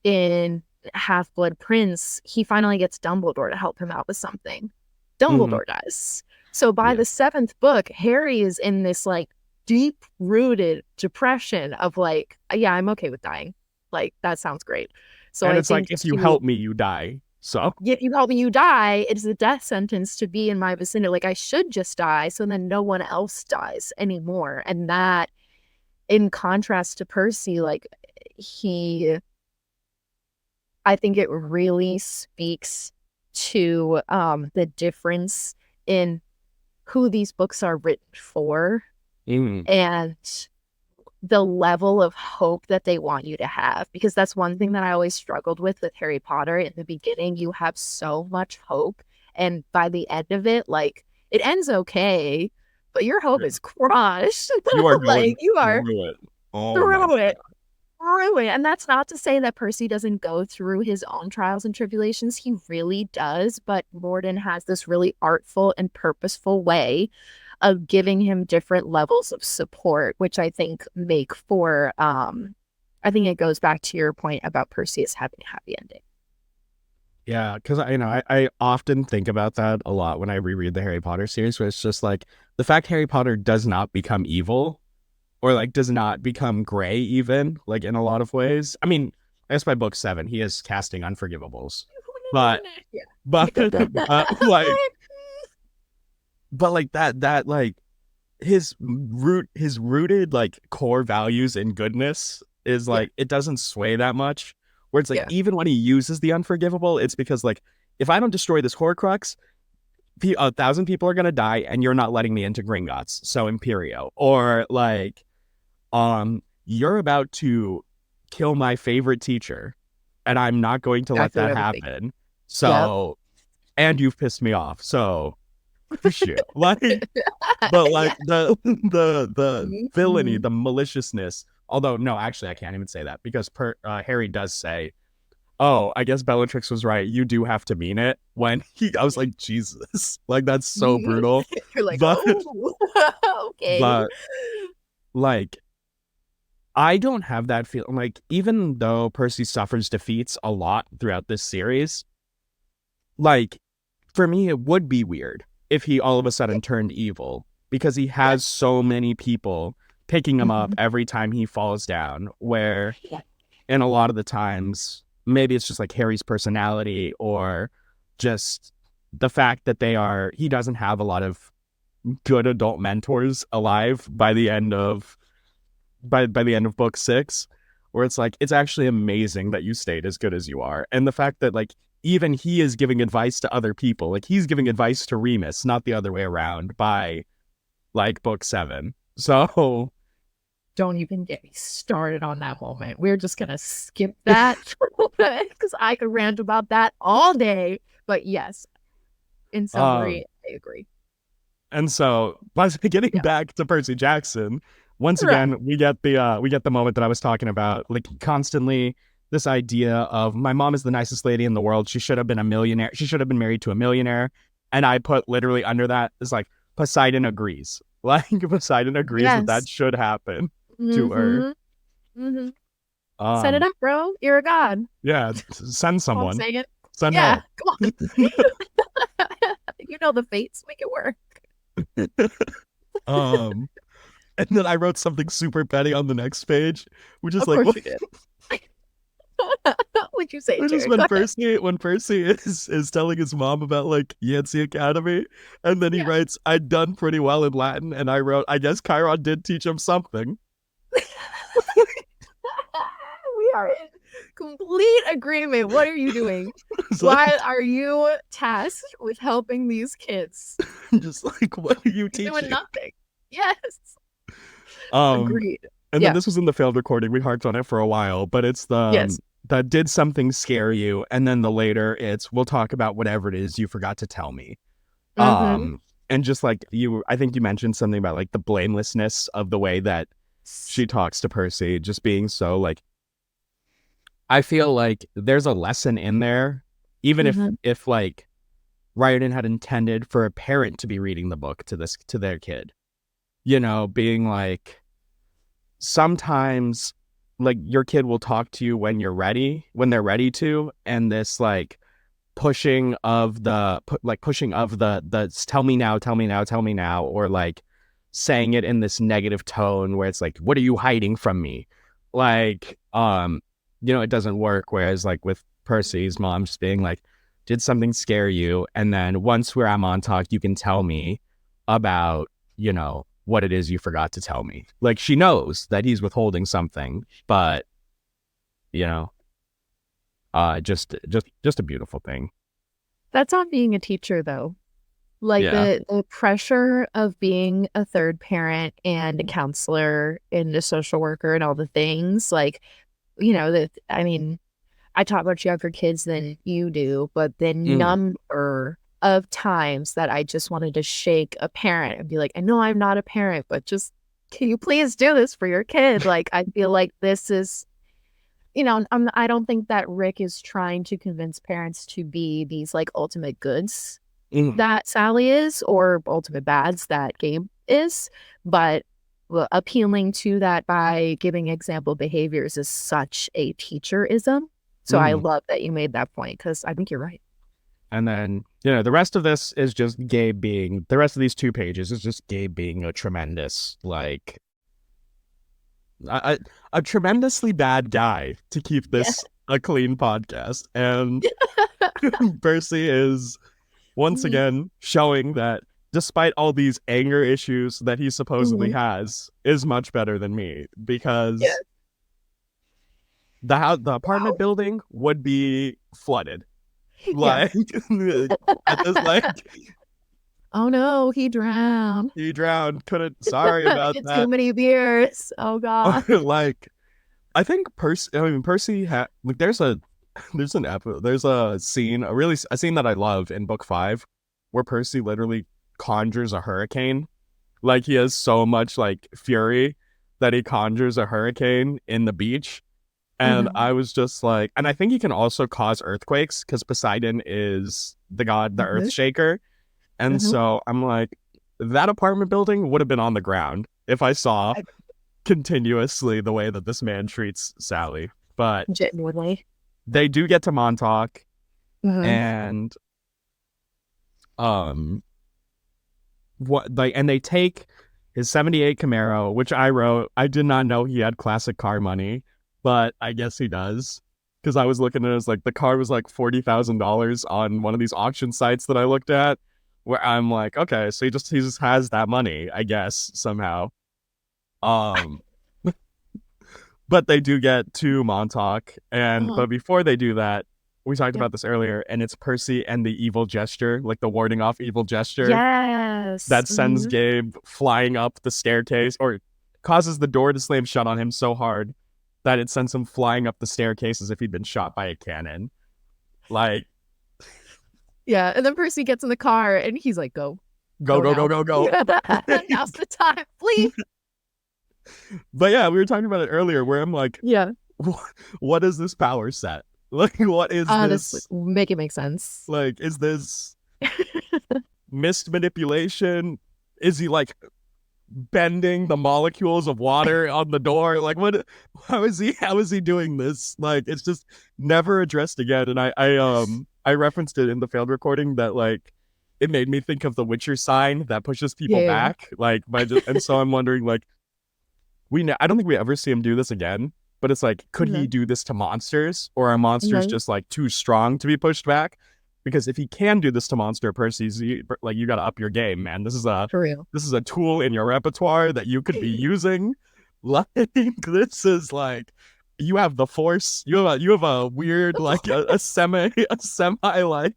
in Half-Blood Prince, he finally gets Dumbledore to help him out with something. Mm-hmm. Dumbledore does. So by Yeah, the seventh book, Harry is in this like deep rooted depression of like, yeah, I'm okay with dying. Like, that sounds great. So and I it's like think if you to help me, you die. So if you help me, you die, it is a death sentence to be in my vicinity. Like, I should just die so then no one else dies anymore. And that, in contrast to Percy, like, he I think it really speaks to the difference in who these books are written for mm-hmm. and the level of hope that they want you to have. Because that's one thing that I always struggled with Harry Potter. In the beginning, you have so much hope. And by the end of it, like, it ends okay, but your hope is crushed. You are Like, going you are through it. Oh my through it. god. Really, and that's not to say that Percy doesn't go through his own trials and tribulations. He really does, but Morden has this really artful and purposeful way of giving him different levels of support, which I think make for I think it goes back to your point about Perseus having a happy ending. Yeah, because I often think about that a lot when I reread the Harry Potter series, where it's just like the fact Harry Potter does not become evil or like does not become gray even like in a lot of ways. I mean, I guess by book 7 he is casting unforgivables, but but like that like his rooted like core values and goodness is Yeah, like it doesn't sway that much. Where it's like yeah, even when he uses the unforgivable, it's because like if I don't destroy this Horcrux, 1,000 people are gonna die, and you're not letting me into Gringotts, so Imperio. Or like you're about to kill my favorite teacher, and I'm not going to let that happen. So, and you've pissed me off. So, shit. Like, but like the villainy, the maliciousness. Although, no, actually, I can't even say that because Harry does say, "Oh, I guess Bellatrix was right. You do have to mean it." I was like, Jesus, like that's so brutal. You're like, but, okay. But like, I don't have that feeling. Like, even though Percy suffers defeats a lot throughout this series, like, for me, it would be weird if he all of a sudden turned evil because he has so many people picking him up every time he falls down, where in a lot of the times, maybe it's just like Harry's personality or just the fact that he doesn't have a lot of good adult mentors alive by the end of book 6, where it's like, it's actually amazing that you stayed as good as you are. And the fact that like even he is giving advice to other people, like he's giving advice to Remus, not the other way around, by like book 7. So don't even get me started on that moment. We're just gonna skip that because I could rant about that all day. But yes, in summary, I agree. And so, getting back to Percy Jackson, once again, we get the moment that I was talking about, like constantly this idea of my mom is the nicest lady in the world. She should have been a millionaire. She should have been married to a millionaire. And I put literally under that is like, Poseidon agrees. Like, Poseidon agrees that should happen to her. Set it up, bro. You're a god. Yeah, send someone. Say it. Send help. Come on. You know the fates. Make it work. And then I wrote something super petty on the next page, which is of like, course you did. What'd you say? Which is when Percy is telling his mom about like Yancey Academy, and then he writes, "I'd done pretty well in Latin," and I wrote, "I guess Chiron did teach him something." We are in complete agreement. What are you doing? Why are you tasked with helping these kids? Just like, what are you teaching? Doing nothing. Yes. Agreed. And then this was in the failed recording. We harped on it for a while, but it's the that did something scare you, and then the later it's we'll talk about whatever it is you forgot to tell me. And just like I think you mentioned something about like the blamelessness of the way that she talks to Percy, just being so like, I feel like there's a lesson in there, even if like Riordan had intended for a parent to be reading the book to their kid, being like, sometimes like your kid will talk to you when they're ready to, and this like pushing of the tell me now, or like saying it in this negative tone where it's like, what are you hiding from me? Like, it doesn't work. Whereas like with Percy's mom just being like, did something scare you? And then once we're at Montauk, you can tell me about, what it is you forgot to tell me. Like, she knows that he's withholding something, but, just a beautiful thing. That's on being a teacher, though. Like the pressure of being a third parent and a counselor and a social worker and all the things, like, I taught much younger kids than you do, but the number of times that I just wanted to shake a parent and be like, I know I'm not a parent, but just, can you please do this for your kid? Like, I feel like this is, I don't think that Rick is trying to convince parents to be these like ultimate goods that Sally is, or ultimate bads that Gabe is, but appealing to that by giving example behaviors is such a teacherism. So I love that you made that point, because I think you're right. And then, the rest of this is just the rest of these 2 pages is just Gabe being a tremendous, like, a tremendously bad guy to keep this a clean podcast. And Percy is once again showing that despite all these anger issues that he supposedly has, is much better than me, because the apartment building would be flooded. Like, Oh no, he drowned. He drowned. Couldn't. Sorry about It's too that. many beers. Oh god. Like, I think Percy. I mean, Percy had like. There's a scene, a scene that I love in book 5, where Percy literally conjures a hurricane. Like, he has so much like fury that he conjures a hurricane in the beach. And Mhm. I was just like, and I think he can also cause earthquakes because Poseidon is the god, the earth Mhm. shaker. And Mhm. so I'm like, that apartment building would have been on the ground if I saw I- continuously the way that this man treats Sally. But Genuinely. they do get to Montauk, Mhm. and um and they take his 78 Camaro, which I wrote. I did not know he had classic car money, but I guess he does. Because I was looking at it as like the car was like $40,000 on one of these auction sites that I looked at, where I'm like, okay, so he just has that money, I guess, somehow. Um but they do get to Montauk, and Uh-huh. but before they do that, we talked Yeah. about this earlier, and it's Percy and the evil gesture, like the warding off evil gesture Yes. that sends Mhm. Gabe flying up the staircase, or causes the door to slam shut on him so hard that it sends him flying up the staircase as if he'd been shot by a cannon. Like, Yeah. And then Percy gets in the car and he's like, go. go, Go go, go, now. go, go. Now's the time. Please. But yeah, we were talking about it earlier where I'm like, Yeah. what is this power set? Like, what is Honestly, this? make it make sense. Like, is this mist manipulation? Is he like bending the molecules of water on the door? Like, what? How is he doing this? Like, it's just never addressed again. And I referenced it in the failed recording that like it made me think of the Witcher sign that pushes people Yeah. back. Like, by just, and so I'm wondering like I don't think we ever see him do this again. But it's like, could he Mhm. do this to monsters, or are monsters Mhm. just like too strong to be pushed back? Because if he can do this to monster Percy's, like, you got to up your game, man. For real. This is a tool in your repertoire that you could be using. Like, this is like, you have the force. You have a weird like a semi like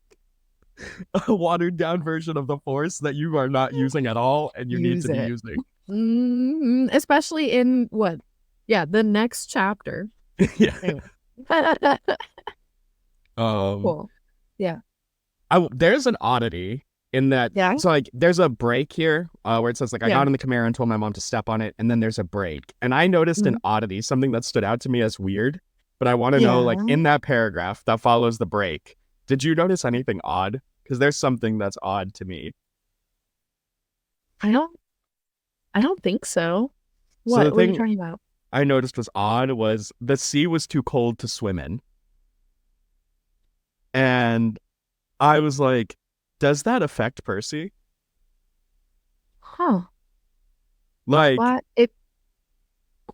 a watered down version of the force that you are not using at all, and you need Use to be it. using. Especially in what? Yeah, the next chapter. Yeah. Anyway. Um. Cool. Yeah. There's an oddity in that. Yeah. So like, there's a break here where it says like, I Yeah. got in the Camaro and told my mom to step on it, and then there's a break, and I noticed an Mhm. oddity, something that stood out to me as weird. But I want to know, like, Yeah. in that paragraph that follows the break, did you notice anything odd? Because there's something that's odd to me. I don't think so. So the What are you thing talking about? I noticed was odd was the sea was too cold to swim in, and I was like, does that affect Percy? Huh. Like, What if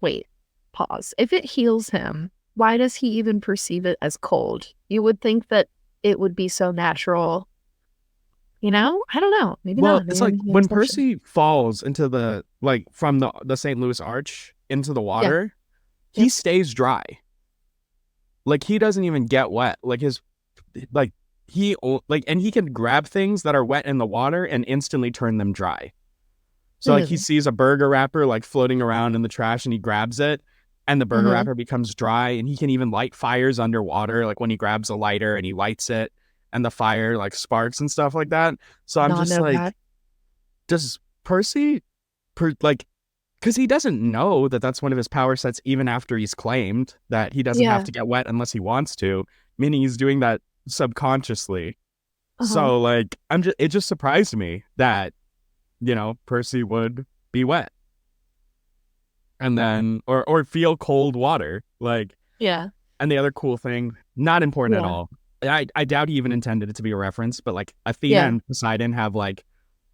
wait, pause. If it heals him, why does he even perceive it as cold? You would think that it would be so natural. You know? I don't know. Maybe well, not. it's Maybe I'm like making an when assumption. Percy falls into the like from the St. Louis Arch into the Yeah. water, he Yep. stays dry. Like, he doesn't even get wet. Like, his like and he can grab things that are wet in the water and instantly turn them dry. So like, he Hmm. sees a burger wrapper like floating around in the trash, and he grabs it, and the burger Mm-hmm. wrapper becomes dry, and he can even light fires underwater, like when he grabs a lighter and he lights it and the fire like sparks and stuff like that. So I'm Not just know like, that. does Percy like, because he doesn't know that that's one of his power sets even after he's claimed that he doesn't have Yeah. to get wet unless he wants to, meaning he's doing that subconsciously. Uh-huh. So like, it just surprised me that, Percy would be wet and then or feel cold water. Like, Yeah. and the other cool thing, not important at Yeah. all. I doubt he even intended it to be a reference, but like, Athena Yeah. and Poseidon have like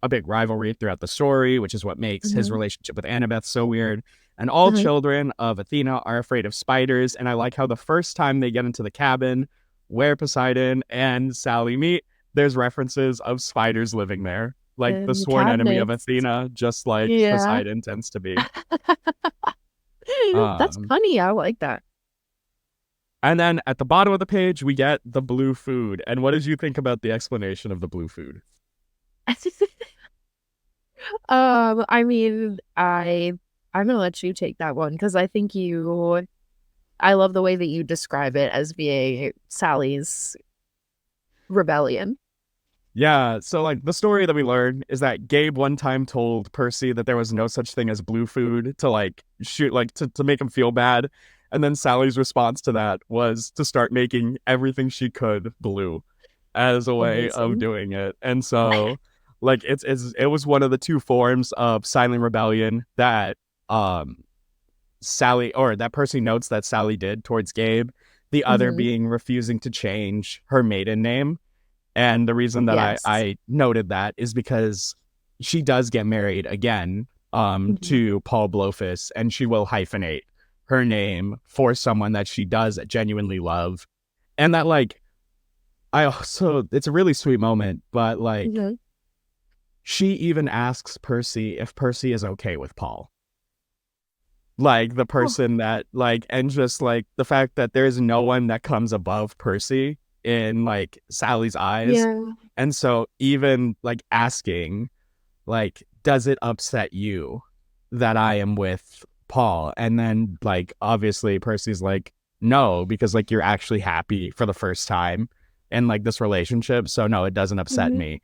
a big rivalry throughout the story, which is what makes his Mm-hmm. relationship with Annabeth so weird. And all Mm-hmm. children of Athena are afraid of spiders. And I like how the first time they get into the cabin where Poseidon and Sally meet, there's references of spiders living there, like the And the sworn enemy of cabinets. Athena, just like Yeah. Poseidon tends to be. That's Um, funny. I like that. and then at the bottom of the page, we get the blue food. And what did you think about the explanation of the blue food? I mean, I'm gonna let you take that one because I love the way that you describe it as being Sally's rebellion. Yeah, so like the story that we learned is that Gabe one time told Percy that there was no such thing as blue food to like shoot like to make him feel bad. And then Sally's response to that was to start making everything she could blue as a way of Amazing. doing it. And so like it was one of the two forms of silent rebellion that Sally or that Percy notes that Sally did towards Gabe, the other Hmm. being refusing to change her maiden name. And the reason that Yes. I noted that is because she does get married again Hmm. to Paul Blowfus, and she will hyphenate her name for someone that she does genuinely love. And that, like, I also, it's a really sweet moment, but like, Hmm. she even asks Percy if Percy is okay with Paul. Like, the Oh, person that, like, and just like the fact that there's no one that comes above Percy in like Sally's eyes. yeah. And so even like asking, like, does it upset you that I am with Paul? And then like obviously Percy's like, no, because like you're actually happy for the first time in like this relationship. So no, it doesn't upset Hmm. me.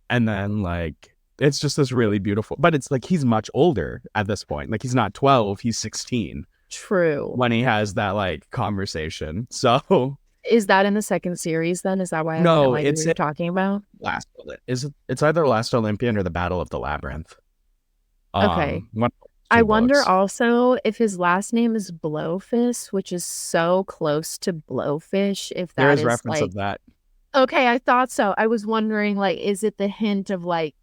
And then like it's just this really beautiful, but it's like he's much older at this point. Like he's not 12, he's 16 True. when he has that like conversation. So Is that in the second series then? Is that why I have no no, idea what it's you're talking about? last is it, it's either Last Olympian or the Battle of the Labyrinth. Okay. One of the I two wonder books. also if his last name is Blowfish, which is so close to Blowfish, if There that is is reference like, of that. okay, I thought so. I was wondering, like, is it the hint of like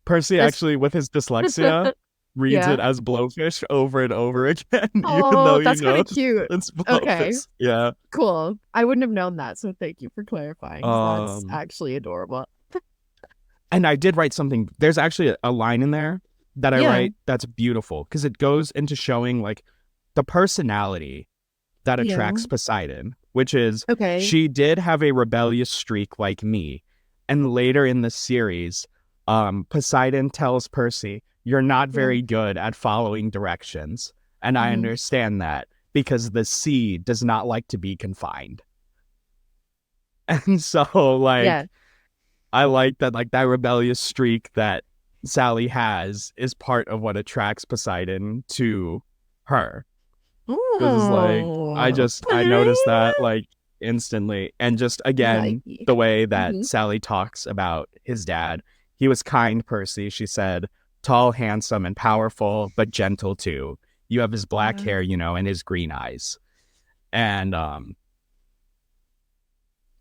Percy this? actually, with his dyslexia, reads Yeah. it as blowfish over and over again, even though Oh, you that's kind know of cute. it's Okay, blowfish. Yeah. cool. I wouldn't have known that, so thank you for clarifying, 'cause that's Um, actually adorable. and I did write something. There's actually a line in there that I Yeah. write that's beautiful because it goes into showing like the personality that Yeah. attracts Poseidon, which is Okay. she did have a rebellious streak like me. And later in the series, Poseidon tells Percy, you're not Yeah. very good at following directions. And I Hmm. understand that because the sea does not like to be confined. And so, Yeah. like, I like that, like, that rebellious streak that Sally has is part of what attracts Poseidon to her. Because it's like Oh. I noticed that like instantly, and just again Yikey. the way that Hmm. Sally talks about his dad. He was kind, Percy. She said, tall, handsome, and powerful, but gentle too. You have his black Yeah. hair, you know, and his green eyes. And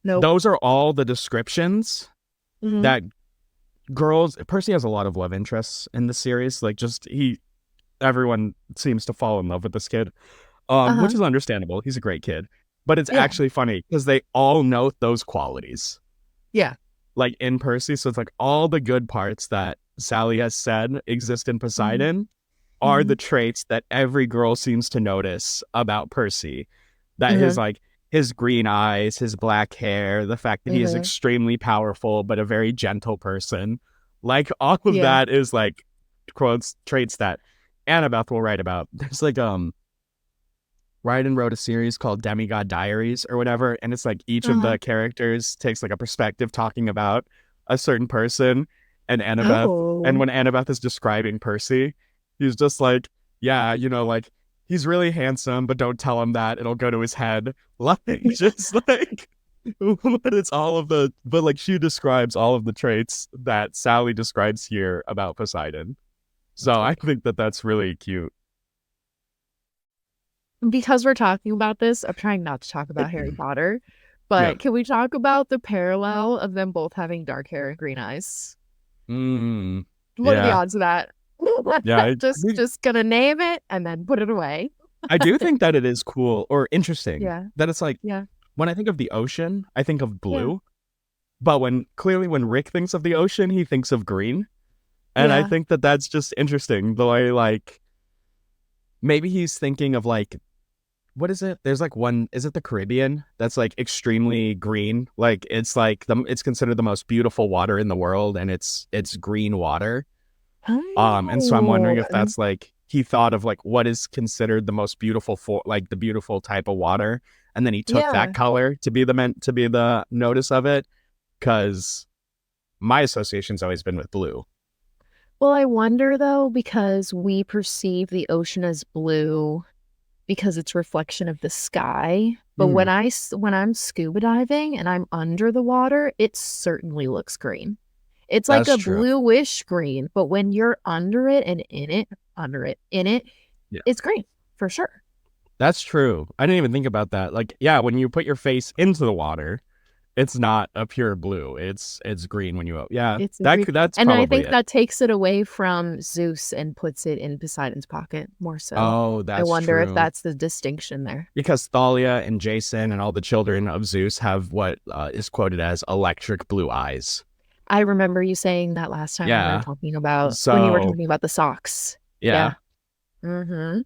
Nope. those are all the descriptions Hmm. that girls. Percy has a lot of love interests in the series. Like, just everyone seems to fall in love with this kid. Which Uh-huh. is understandable. He's a great kid. But it's Yeah. actually funny because they all note those qualities, Yeah. like in Percy. So it's like all the good parts that Sally has said exist in Hmm. Poseidon are Hmm. the traits that every girl seems to notice about Percy. That Hmm. his green eyes, his black hair, the fact that he is Hmm. extremely powerful but a very gentle person. Like all of Yeah. that is like quotes traits that Annabeth will write about. There's like Ryden wrote a series called Demigod Diaries or whatever, and it's like each of Uh-huh. the characters takes like a perspective talking about a certain person. And Oh. when Annabeth is describing Percy, he's just like, yeah, you know, like he's really handsome, but don't tell him that; it'll go to his head. Like just like, but it's all of the, but like she describes all of the traits that Sally describes here about Poseidon. So I think that that's really cute. Because we're talking about this, I'm trying not to talk about Harry Potter, Yeah. but can we talk about the parallel of them both having dark hair and green eyes? Mm, What are the yeah. odds of that? Yeah, Just gonna name it and then put it away. I do think that it is cool or interesting Yeah. that it's like Yeah. when I think of the ocean, I think of Yeah. blue, but when Rick thinks of the ocean, he thinks of green, and I Yeah. think that that's just interesting the way like maybe he's thinking of like what is it? There's like one, is it the Caribbean? That's like extremely green. Like it's like it's considered the most beautiful water in the world, and it's green water. And so I'm wondering Oh, if that's like he thought of like what is considered the most beautiful like the beautiful type of water, and then he took yeah. that color to be the notice of it. Because my association's always been with blue. Well, I wonder though, because we perceive the ocean as blue because it's reflection of the sky. But when Mm, when I'm scuba diving and I'm under the water, it certainly looks green. It's like that's a true. bluish green, but when you're under it and in it, under it, in it, Yeah, it's green for sure. that's true. I didn't even think about that. Like, yeah, when you put your face into the water, it's not a pure blue. It's green when you yeah. It's a green. That's And I probably think it. that takes it away from Zeus and puts it in Poseidon's pocket more so. Oh, I that's wonder if true. that's the distinction there. Because Thalia and Jason and all the children of Zeus have what is quoted as electric blue eyes. I remember you saying that last time Yeah. when you were So talking about the socks. yeah. Yeah. Mm-hmm.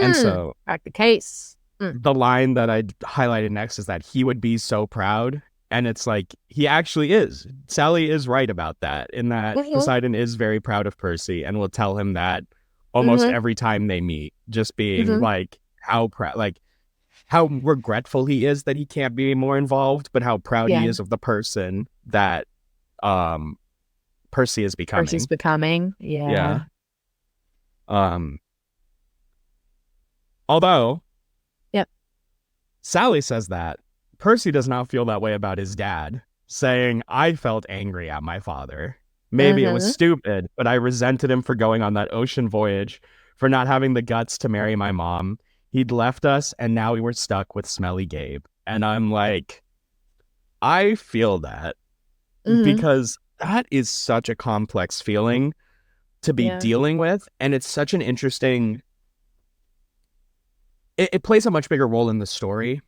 And so Back the case. the line that I highlighted next is that he would be so proud. And it's like, he actually is. Sally is right about that, in that Mm-hmm. Poseidon is very proud of Percy and will tell him that almost Mm-hmm. every time they meet, just being Mm-hmm. like how proud, like how regretful he is that he can't be more involved, but how proud he Yeah. is of the person that um Percy is Percy's becoming. becoming. Yeah. Yeah. Um, although Yep. Sally says that Percy does not feel that way about his dad, saying, I felt angry at my father. Maybe it was Mm-hmm. stupid, but I resented him for going on that ocean voyage, for not having the guts to marry my mom. He'd left us, and now we were stuck with smelly Gabe. And I'm like, I feel that, Mm-hmm. because that is such a complex feeling to be Yeah. dealing with. And it's such an interesting, it plays a much bigger role in the story,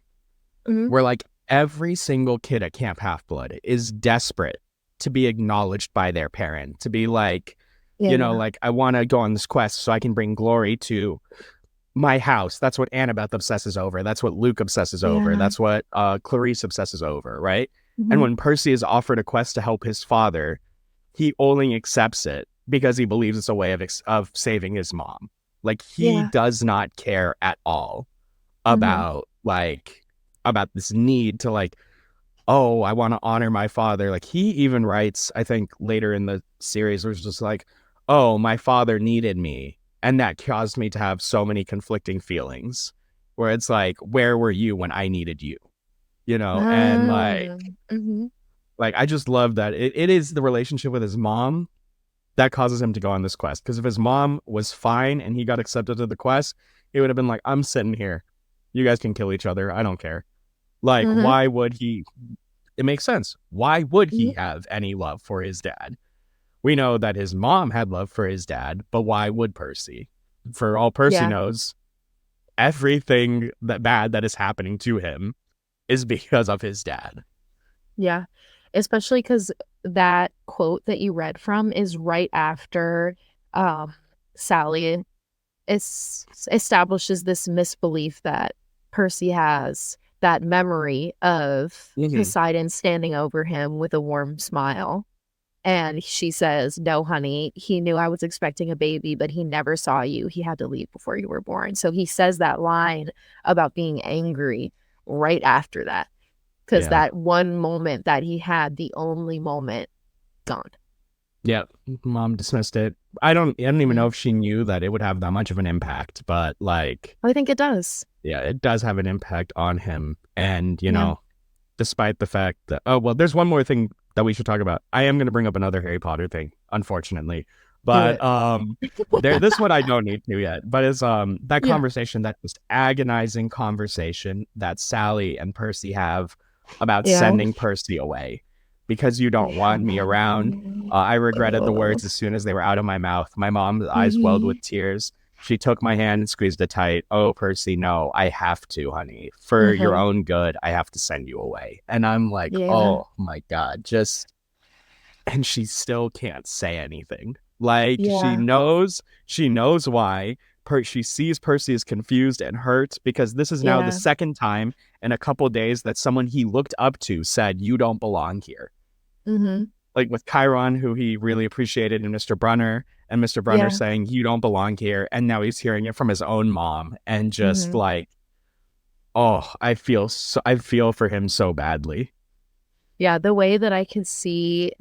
Mm-hmm. where like every single kid at Camp Half Blood is desperate to be acknowledged by their parent, to be like, Yeah. like, I want to go on this quest so I can bring glory to my house. That's what Annabeth obsesses over. That's what Luke obsesses over. Yeah. That's what Clarice obsesses over, right? And Mm-hmm. when Percy is offered a quest to help his father, he only accepts it because he believes it's a way of saving his mom. Like, he Yeah. does not care at all Mm-hmm. about about this need to like, oh, I want to honor my father. Like, he even writes, I think later in the series, was just like, oh, my father needed me, and that caused me to have so many conflicting feelings, where it's like, where were you when I needed you, and Mm-hmm. like I just love that it is the relationship with his mom that causes him to go on this quest. Because if his mom was fine and he got accepted to the quest, he would have been like, I'm sitting here, you guys can kill each other, I don't care. Like, Mm-hmm. why would he? It makes sense. Why would Mm-hmm. he have any love for his dad? We know that his mom had love for his dad, but why would Percy? For all Percy Yeah. knows, everything that bad that is happening to him is because of his dad. Yeah. Especially because that quote that you read from is right after Sally establishes this misbelief that Percy has, that memory of Mm-hmm. Poseidon standing over him with a warm smile. And she says, no, honey, he knew I was expecting a baby, but he never saw you. He had to leave before you were born. So he says that line about being angry right after that. Because Yeah. that one moment that he had, the only moment, gone. Yeah. Mom dismissed it. I don't even know if she knew that it would have that much of an impact, but like, I think it does. yeah, it does have an impact on him. And, Yeah. despite the fact that, oh, well, there's one more thing that we should talk about. I am going to bring up another Harry Potter thing, unfortunately. But this one I don't need to yet. But it's that Yeah. conversation, that just agonizing conversation that Sally and Percy have about Yeah. sending Percy away because you don't want me around. I regretted the words as soon as they were out of my mouth. My mom's eyes welled with tears. She took my hand and squeezed it tight. Oh, Percy, no, I have to, honey. For your own good, I have to send you away. And I'm like, Yeah. oh my God, just. And she still can't say anything. Like, Yeah. she knows why, she sees Percy is confused and hurt because this is now the second time in a couple days that someone he looked up to said, "You don't belong here." Mm-hmm. Like with Chiron, who he really appreciated, and Mr. Brunner, and Mr. Brunner saying, "You don't belong here," and now he's hearing it from his own mom, and just like, oh, I feel for him so badly. Yeah, the way that I can see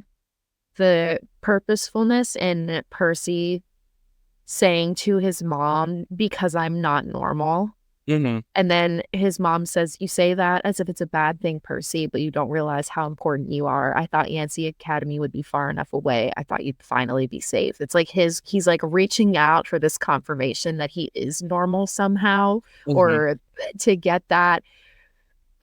the purposefulness in Percy saying to his mom, "Because I'm not normal." Mm-hmm. And then his mom says, "You say that as if it's a bad thing, Percy, but you don't realize how important you are. I thought Yancey Academy would be far enough away. I thought you'd finally be safe." It's like he's like reaching out for this confirmation that he is normal somehow, or to get that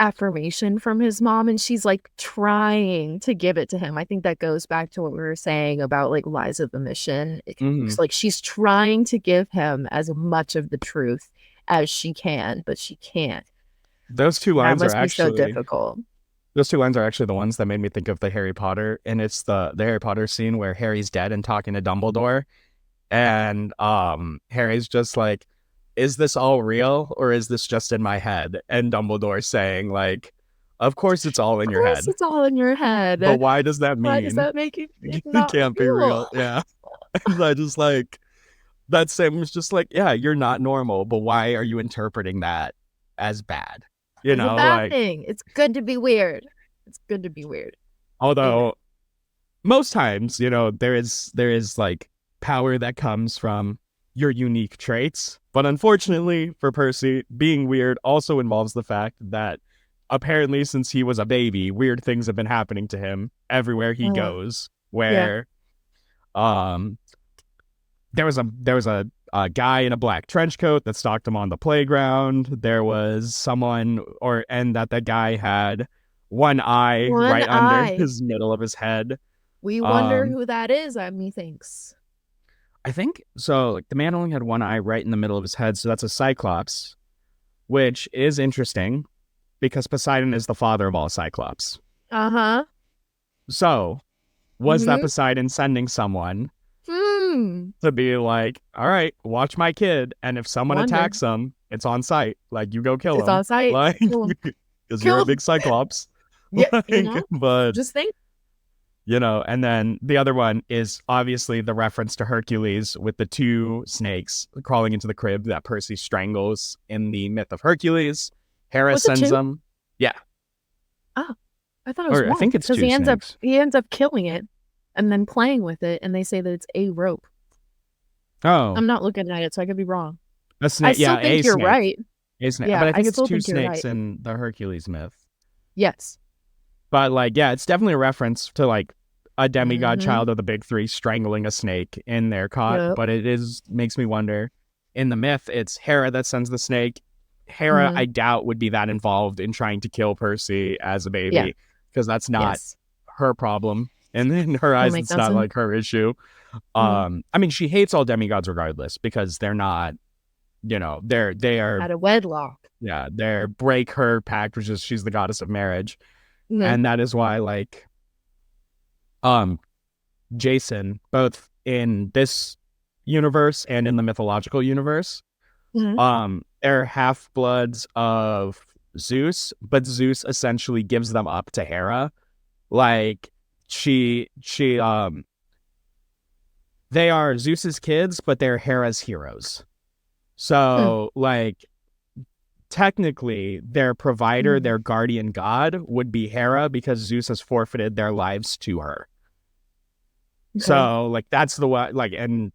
affirmation from his mom, and she's like trying to give it to him. I think that goes back to what we were saying about like lies of omission. It's like she's trying to give him as much of the truth as she can, but she can't. Those two lines are actually so difficult. Those two lines are actually the ones that made me think of the Harry Potter, and it's the Harry Potter scene where Harry's dead and talking to Dumbledore, and Harry's just like, "Is this all real, or is this just in my head?" And Dumbledore saying like, "Of course it's all in your head. It's all in your head. But why does that mean? Why does that make it can't be real?" Yeah. And I just like, that same was just like, yeah, you're not normal, but why are you interpreting that as bad? You know, it's a bad thing. It's good to be weird. It's good to be weird. Although most times, you know, there is like power that comes from your unique traits. But unfortunately for Percy, being weird also involves the fact that apparently since he was a baby, weird things have been happening to him everywhere he goes, where there was a guy in a black trench coat that stalked him on the playground. There was someone, and that guy had one eye under his middle of his head. We wonder who that is, methinks. I think so. Like, the man only had one eye right in the middle of his head, so that's a Cyclops, which is interesting because Poseidon is the father of all Cyclops. So, was that Poseidon sending someone to be like, "All right, watch my kid, and if someone attacks him, it's on sight. Like, you go kill him. It's on sight, like, because you're a big Cyclops." Yeah, like, but just think. You know, and then the other one is obviously the reference to Hercules with the two snakes crawling into the crib that Percy strangles in the myth of Hercules. Hera sends them. Yeah. Oh, I thought it was one. I think it's two snakes. He ends up killing it and then playing with it, and they say that it's a rope. Oh. I'm not looking at it, so I could be wrong. A snake, I still think you're right. A snake. Yeah, but I think it's two snakes in the Hercules myth. Yes. But, like, yeah, it's definitely a reference to, like, a demigod child of the big three strangling a snake in their cot. But it makes me wonder, in the myth, it's Hera that sends the snake. Hera, I doubt, would be that involved in trying to kill Percy as a baby, because that's not her problem. And in her eyes, it's not, like, her issue. I mean, she hates all demigods regardless, because they're not, you know, they are... out of wedlock. Yeah, they're break her pact, which is she's the goddess of marriage. And that is why, like, Jason, both in this universe and in the mythological universe, they're half-bloods of Zeus, but Zeus essentially gives them up to Hera. Like, they are Zeus's kids, but they're Hera's heroes. So, like, technically, their provider, their guardian god, would be Hera, because Zeus has forfeited their lives to her. Okay. So, like, that's the way, like, and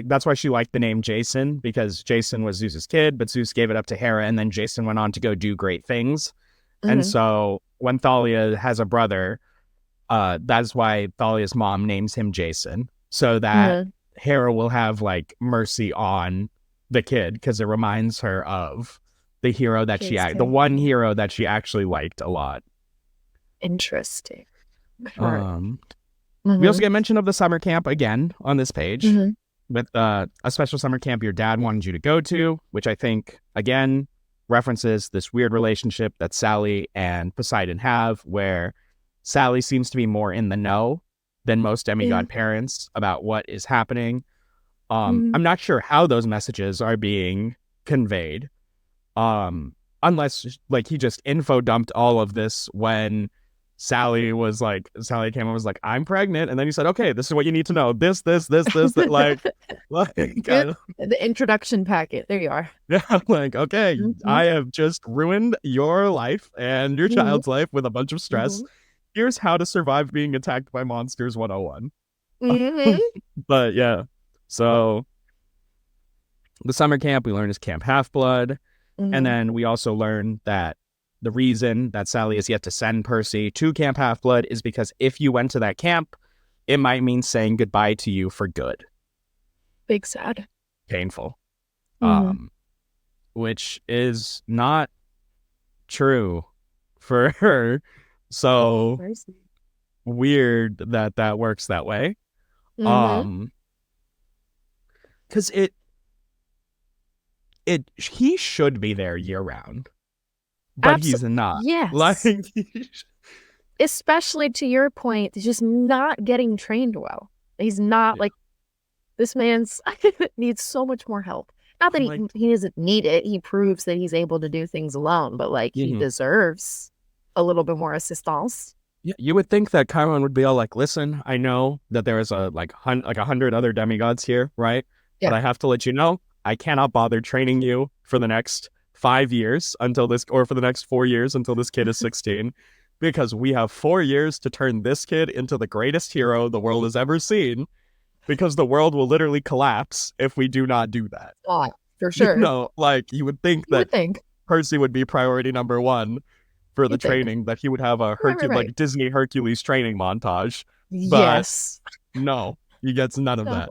that's why she liked the name Jason, because Jason was Zeus's kid, but Zeus gave it up to Hera, and then Jason went on to go do great things. And so, when Thalia has a brother, that's why Thalia's mom names him Jason, so that Hera will have, like, mercy on the kid, because it reminds her of the hero that the one hero that she actually liked a lot. Interesting. We also get mention of the summer camp again on this page, with a special summer camp your dad wanted you to go to, which I think, again, references this weird relationship that Sally and Poseidon have, where Sally seems to be more in the know than most demigod parents about what is happening. I'm not sure how those messages are being conveyed. Unless like he just info dumped all of this when Sally came and was like, I'm pregnant. And then he said, okay, this is what you need to know. This, that, The introduction packet. There you are. yeah, like, okay, I have just ruined your life and your child's life with a bunch of stress. Here's how to survive being attacked by monsters 101. But yeah, so the summer camp we learn is Camp Half-Blood. And then we also learn that the reason that Sally is yet to send Percy to Camp Half-Blood is because if you went to that camp, it might mean saying goodbye to you for good. Big sad. Painful. Which is not true for her. So weird that that works that way. Because he should be there year round, but he's not. Yes. Like, especially to your point, he's just not getting trained well. He's not like, this man's needs so much more help. Not that he doesn't need it. He proves that he's able to do things alone, but like he deserves a little bit more assistance. Yeah, you would think that Chiron would be all like, listen, I know that there is like 100 other demigods here, right? Yeah. But I have to let you know, I cannot bother training you for the next 5 years or for the next 4 years until this kid is 16, because we have 4 years to turn this kid into the greatest hero the world has ever seen, because the world will literally collapse if we do not do that. Oh, for sure. Like you would think Percy would be priority number one for the training, that he would have a like Disney Hercules training montage. But yes. No, he gets none of that.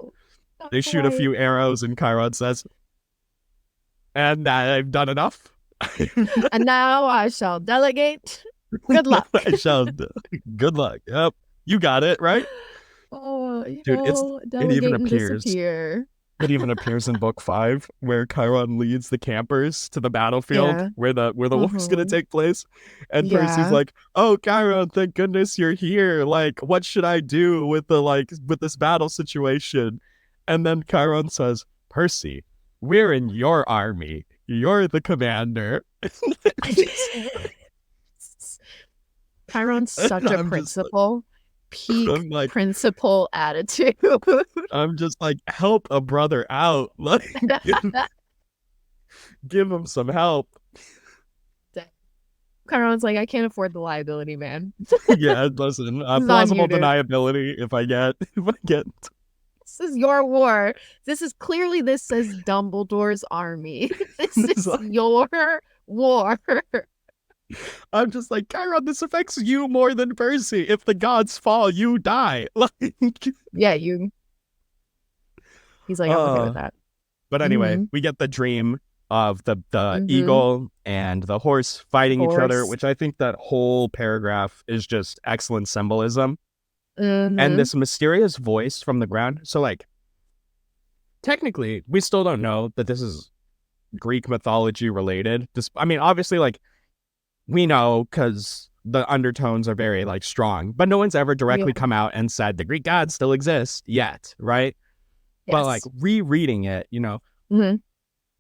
They shoot a few arrows and Chiron says, and I've done enough. And now I shall delegate. Good luck. Good luck. Yep. You got it, right? Oh, dude, it even appears. It even appears in book 5 where Chiron leads the campers to the battlefield where the war's gonna take place. And Percy's like, oh, Chiron, thank goodness you're here. Like, what should I do with this battle situation? And then Chiron says, Percy, we're in your army. You're the commander. Chiron's such a principal. Peak principal attitude. I'm just like, help a brother out. Like, give him some help. Chiron's like, I can't afford the liability, man. Yeah, listen, plausible deniability if I get. This is your war. This says Dumbledore's army. This is your war. I'm just like, Chiron, this affects you more than Percy. If the gods fall, you die. Like, yeah, you. He's like, I'm okay with that. But anyway, we get the dream of the eagle and the horse fighting each other, which I think that whole paragraph is just excellent symbolism. And this mysterious voice from the ground. So, like, technically, we still don't know that this is Greek mythology related. I mean, obviously, like, we know because the undertones are very, like, strong. But no one's ever directly come out and said the Greek gods still exist yet, right? Yes. But, like, rereading it,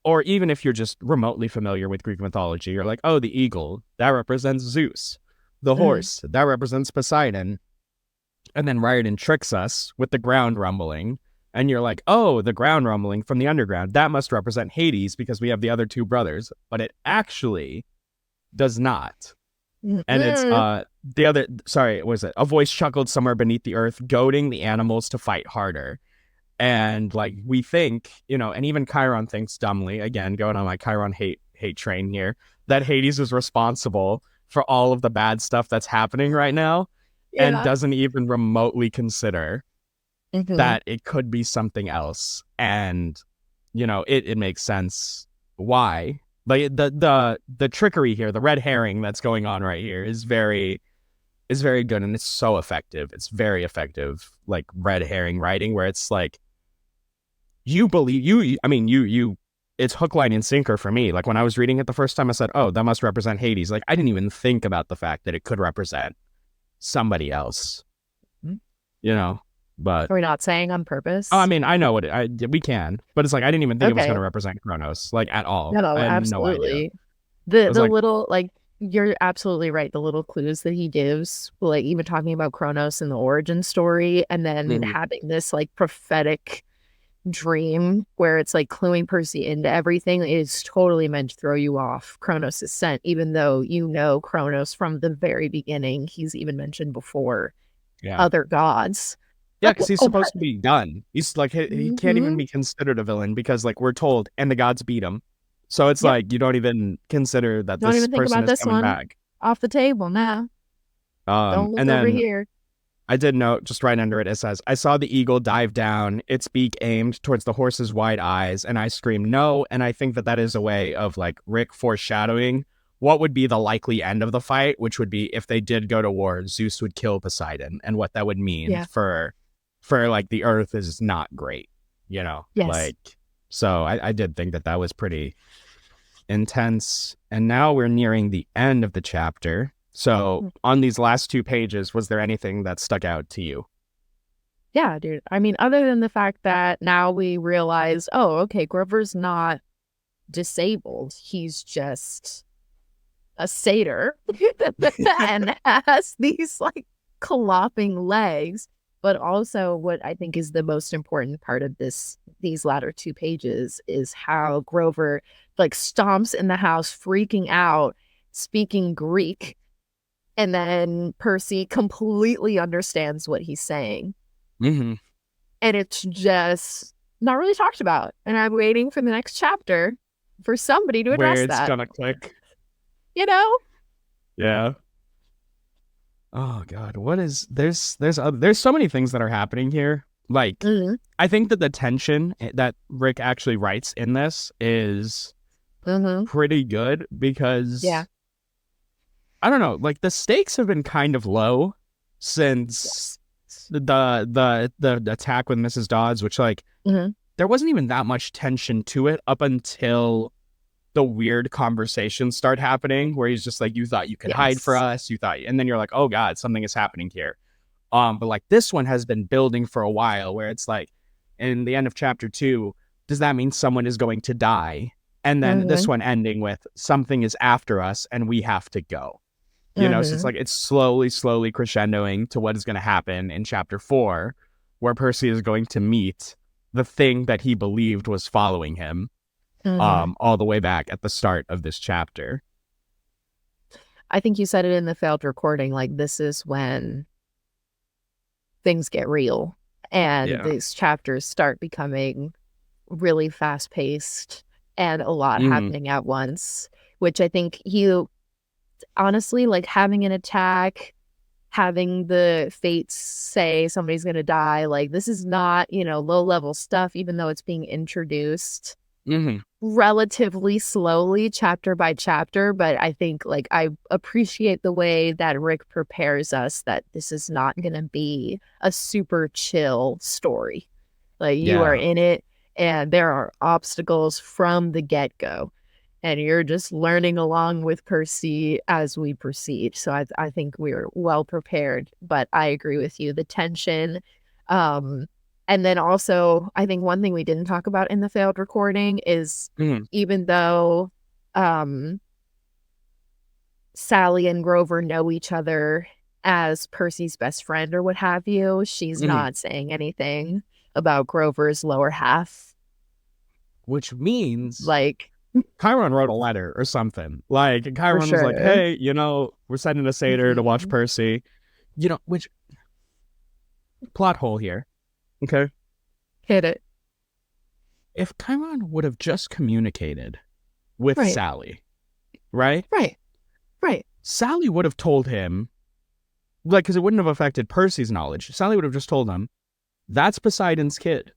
or even if you're just remotely familiar with Greek mythology, you're like, oh, the eagle, that represents Zeus. The horse, that represents Poseidon. And then Riordan tricks us with the ground rumbling. And you're like, oh, the ground rumbling from the underground, that must represent Hades because we have the other two brothers. But it actually does not. And it's a voice chuckled somewhere beneath the earth, goading the animals to fight harder. And like we think, and even Chiron thinks dumbly, again, going on my Chiron hate train here, that Hades is responsible for all of the bad stuff that's happening right now. And doesn't even remotely consider that it could be something else. And, it makes sense why. Like the trickery here, the red herring that's going on right here is very good, and it's so effective. It's very effective, like red herring writing, where it's like you believe it's hook, line, and sinker for me. Like when I was reading it the first time, I said, oh, that must represent Hades. Like I didn't even think about the fact that it could represent somebody else. But Are we not saying on purpose? I mean, I know we can, but it's like I didn't even think it was going Okay. to represent Kronos like at all. No, I had no idea. absolutely. I was The like, little like you're absolutely right. The little clues that he gives, like even talking about Kronos and the origin story, and then mhm, having this like prophetic dream where it's like cluing Percy into everything is totally meant to throw you off Kronos' scent, even though you know Kronos from the very beginning. He's even mentioned before yeah, other gods. yeah, because he's Oh, but supposed to be done. He's like he can't even mhm. be considered a villain because like we're told, and the gods beat him. So it's Yep. like you don't even consider that Don't this even think person about is this coming one. back. Off the table now. Don't look And over then here. I did note just right under it, it says, I saw the eagle dive down, its beak aimed towards the horse's wide eyes, and I screamed no. And I think that that is a way of like Rick foreshadowing what would be the likely end of the fight, which would be if they did go to war, Zeus would kill Poseidon, and what that would mean Yeah. for like the earth is not great, you know, Yes. like, so I did think that that was pretty intense. And now we're nearing the end of the chapter. So on these last 2 pages, was there anything that stuck out to you? Yeah, dude. I mean, other than the fact that now we realize, oh, okay, Grover's not disabled. He's just a satyr and has these like clopping legs. But also what I think is the most important part of these latter 2 pages is how Grover like stomps in the house, freaking out, speaking Greek, and then Percy completely understands what he's saying. Mm-hmm. And it's just not really talked about. And I'm waiting for the next chapter for somebody to Where address it's that. gonna click. You know? Yeah. Oh God, what is there's so many things that are happening here. Like, Mm-hmm. I think that the tension that Rick actually writes in this is Mm-hmm. pretty good Yeah. because I don't know, like the stakes have been kind of low since Yes. the attack with Mrs. Dodds, which like Mm-hmm. there wasn't even that much tension to it up until the weird conversations start happening where he's just like, you thought you could hide for Yes. us, you thought, and then you're like, oh God, something is happening here. But like this one has been building for a while where it's like in the end of chapter 2, does that mean someone is going to die? And then Mm-hmm. this one ending with something is after us and we have to go. You know, so it's Mm-hmm. like it's slowly crescendoing to what is going to happen in chapter 4, where Percy is going to meet the thing that he believed was following him, Mm-hmm. all the way back at the start of this chapter. I think you said it in the failed recording. Like, this is when things get real and Yeah. these chapters start becoming really fast paced and a lot Mm-hmm. happening at once, which I think you honestly like having an attack, having the fates say somebody's going to die. Like, this is not, low level stuff, even though it's being introduced Mm-hmm. relatively slowly, chapter by chapter. But I think like I appreciate the way that Rick prepares us that this is not going to be a super chill story. Like, you are Yeah. in it and there are obstacles from the get-go. And you're just learning along with Percy as we proceed. So I think we're well prepared. But I agree with you. The tension, and then also, I think one thing we didn't talk about in the failed recording is Mm-hmm. even though Sally and Grover know each other as Percy's best friend or what have you, she's Mm-hmm. not saying anything about Grover's lower half. Which means Like, Chiron wrote a letter or something. Like, for Chiron was like, sure. hey, we're sending a satyr to watch Mhm. Percy. Which plot hole here. Okay. Hit it. If Chiron would have just communicated with Right. Sally, right? Right. Right. Sally would have told him, like, because it wouldn't have affected Percy's knowledge. Sally would have just told him, that's Poseidon's kid.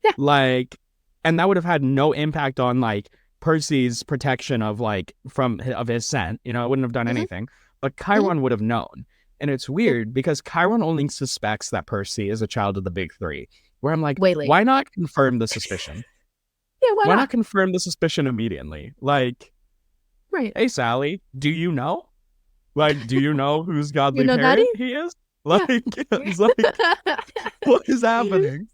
Yeah. Like, and that would have had no impact on, like, Percy's protection of, like, of his scent. It wouldn't have done Mhm. anything. But Mhm. Chiron would have known. And it's weird because Chiron only suspects that Percy is a child of the big three. Where I'm like, Wait, late. why not confirm the suspicion? Yeah, why Why not? not confirm the suspicion immediately? Like, Right. hey, Sally, do you know? Like, do you know whose You godly know, Daddy? parent he is? Like, it's like, what is happening?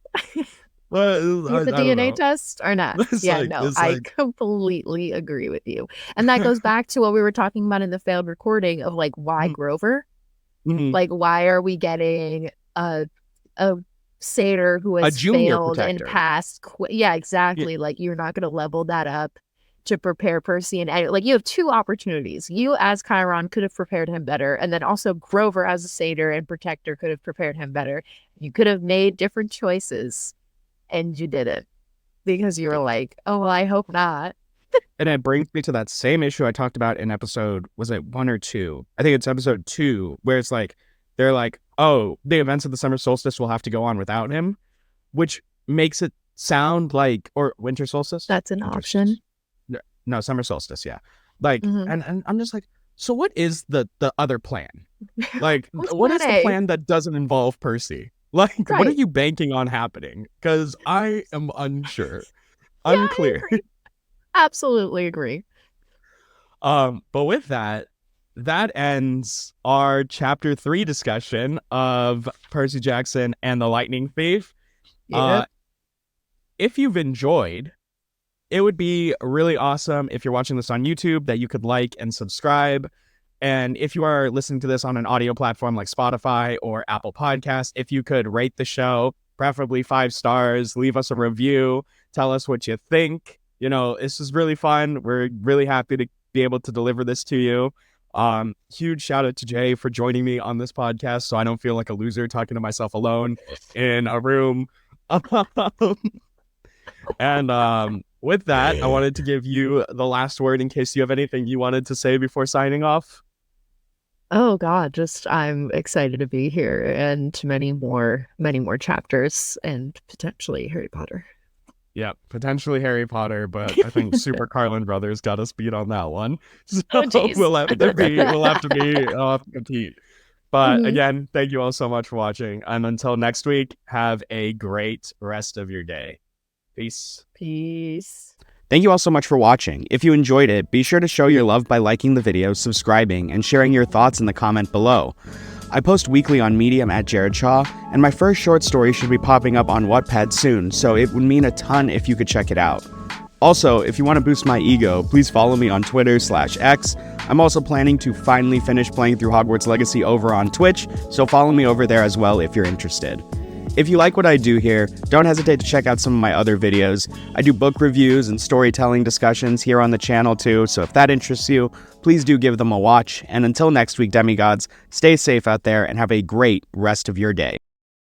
The DNA test or not? Yeah, no, I completely agree with you. And that goes back to what we were talking about in the failed recording of like, why Grover? Like, why are we getting a satyr who has failed and passed? Yeah, exactly. Yeah. Like, you're not going to level that up to prepare Percy. And like, you have two opportunities. You as Chiron could have prepared him better. And then also Grover as a satyr and protector could have prepared him better. You could have made different choices. And you didn't, because you were like, oh, well, I hope not. And it brings me to that same issue I talked about in episode, was it 1 or 2? I think it's episode 2, where it's like, they're like, oh, the events of the summer solstice will have to go on without him, which makes it sound like, or winter solstice? That's an option. No, summer solstice, yeah. Like, and I'm just like, so what is the other plan? Like, what is the plan that doesn't involve Percy? Like, what are you banking on happening? Because I am unsure. Unclear. Absolutely agree. But with that ends our chapter 3 discussion of Percy Jackson and the Lightning Thief. Yep. If you've enjoyed, it would be really awesome if you're watching this on YouTube that you could like and subscribe. And if you are listening to this on an audio platform like Spotify or Apple Podcasts, if you could rate the show, preferably 5 stars, leave us a review, tell us what you think. You know, this is really fun. We're really happy to be able to deliver this to you. Huge shout out to Jay for joining me on this podcast so I don't feel like a loser talking to myself alone in a room. And with that, I wanted to give you the last word in case you have anything you wanted to say before signing off. Oh God, just I'm excited to be here and many more chapters and potentially Harry Potter. Yeah, potentially Harry Potter, but I think Super Carlin Brothers got us beat on that one. So we'll have to be compete. But again, thank you all so much for watching. And until next week, have a great rest of your day. Peace. Thank you all so much for watching. If you enjoyed it, be sure to show your love by liking the video, subscribing, and sharing your thoughts in the comment below. I post weekly on Medium at Jared Shaw, and my first short story should be popping up on Wattpad soon, so it would mean a ton if you could check it out. Also, if you want to boost my ego, please follow me on Twitter/X. I'm also planning to finally finish playing through Hogwarts Legacy over on Twitch, so follow me over there as well if you're interested. If you like what I do here, don't hesitate to check out some of my other videos. I do book reviews and storytelling discussions here on the channel too, so if that interests you, please do give them a watch. And until next week, Demigods, stay safe out there and have a great rest of your day.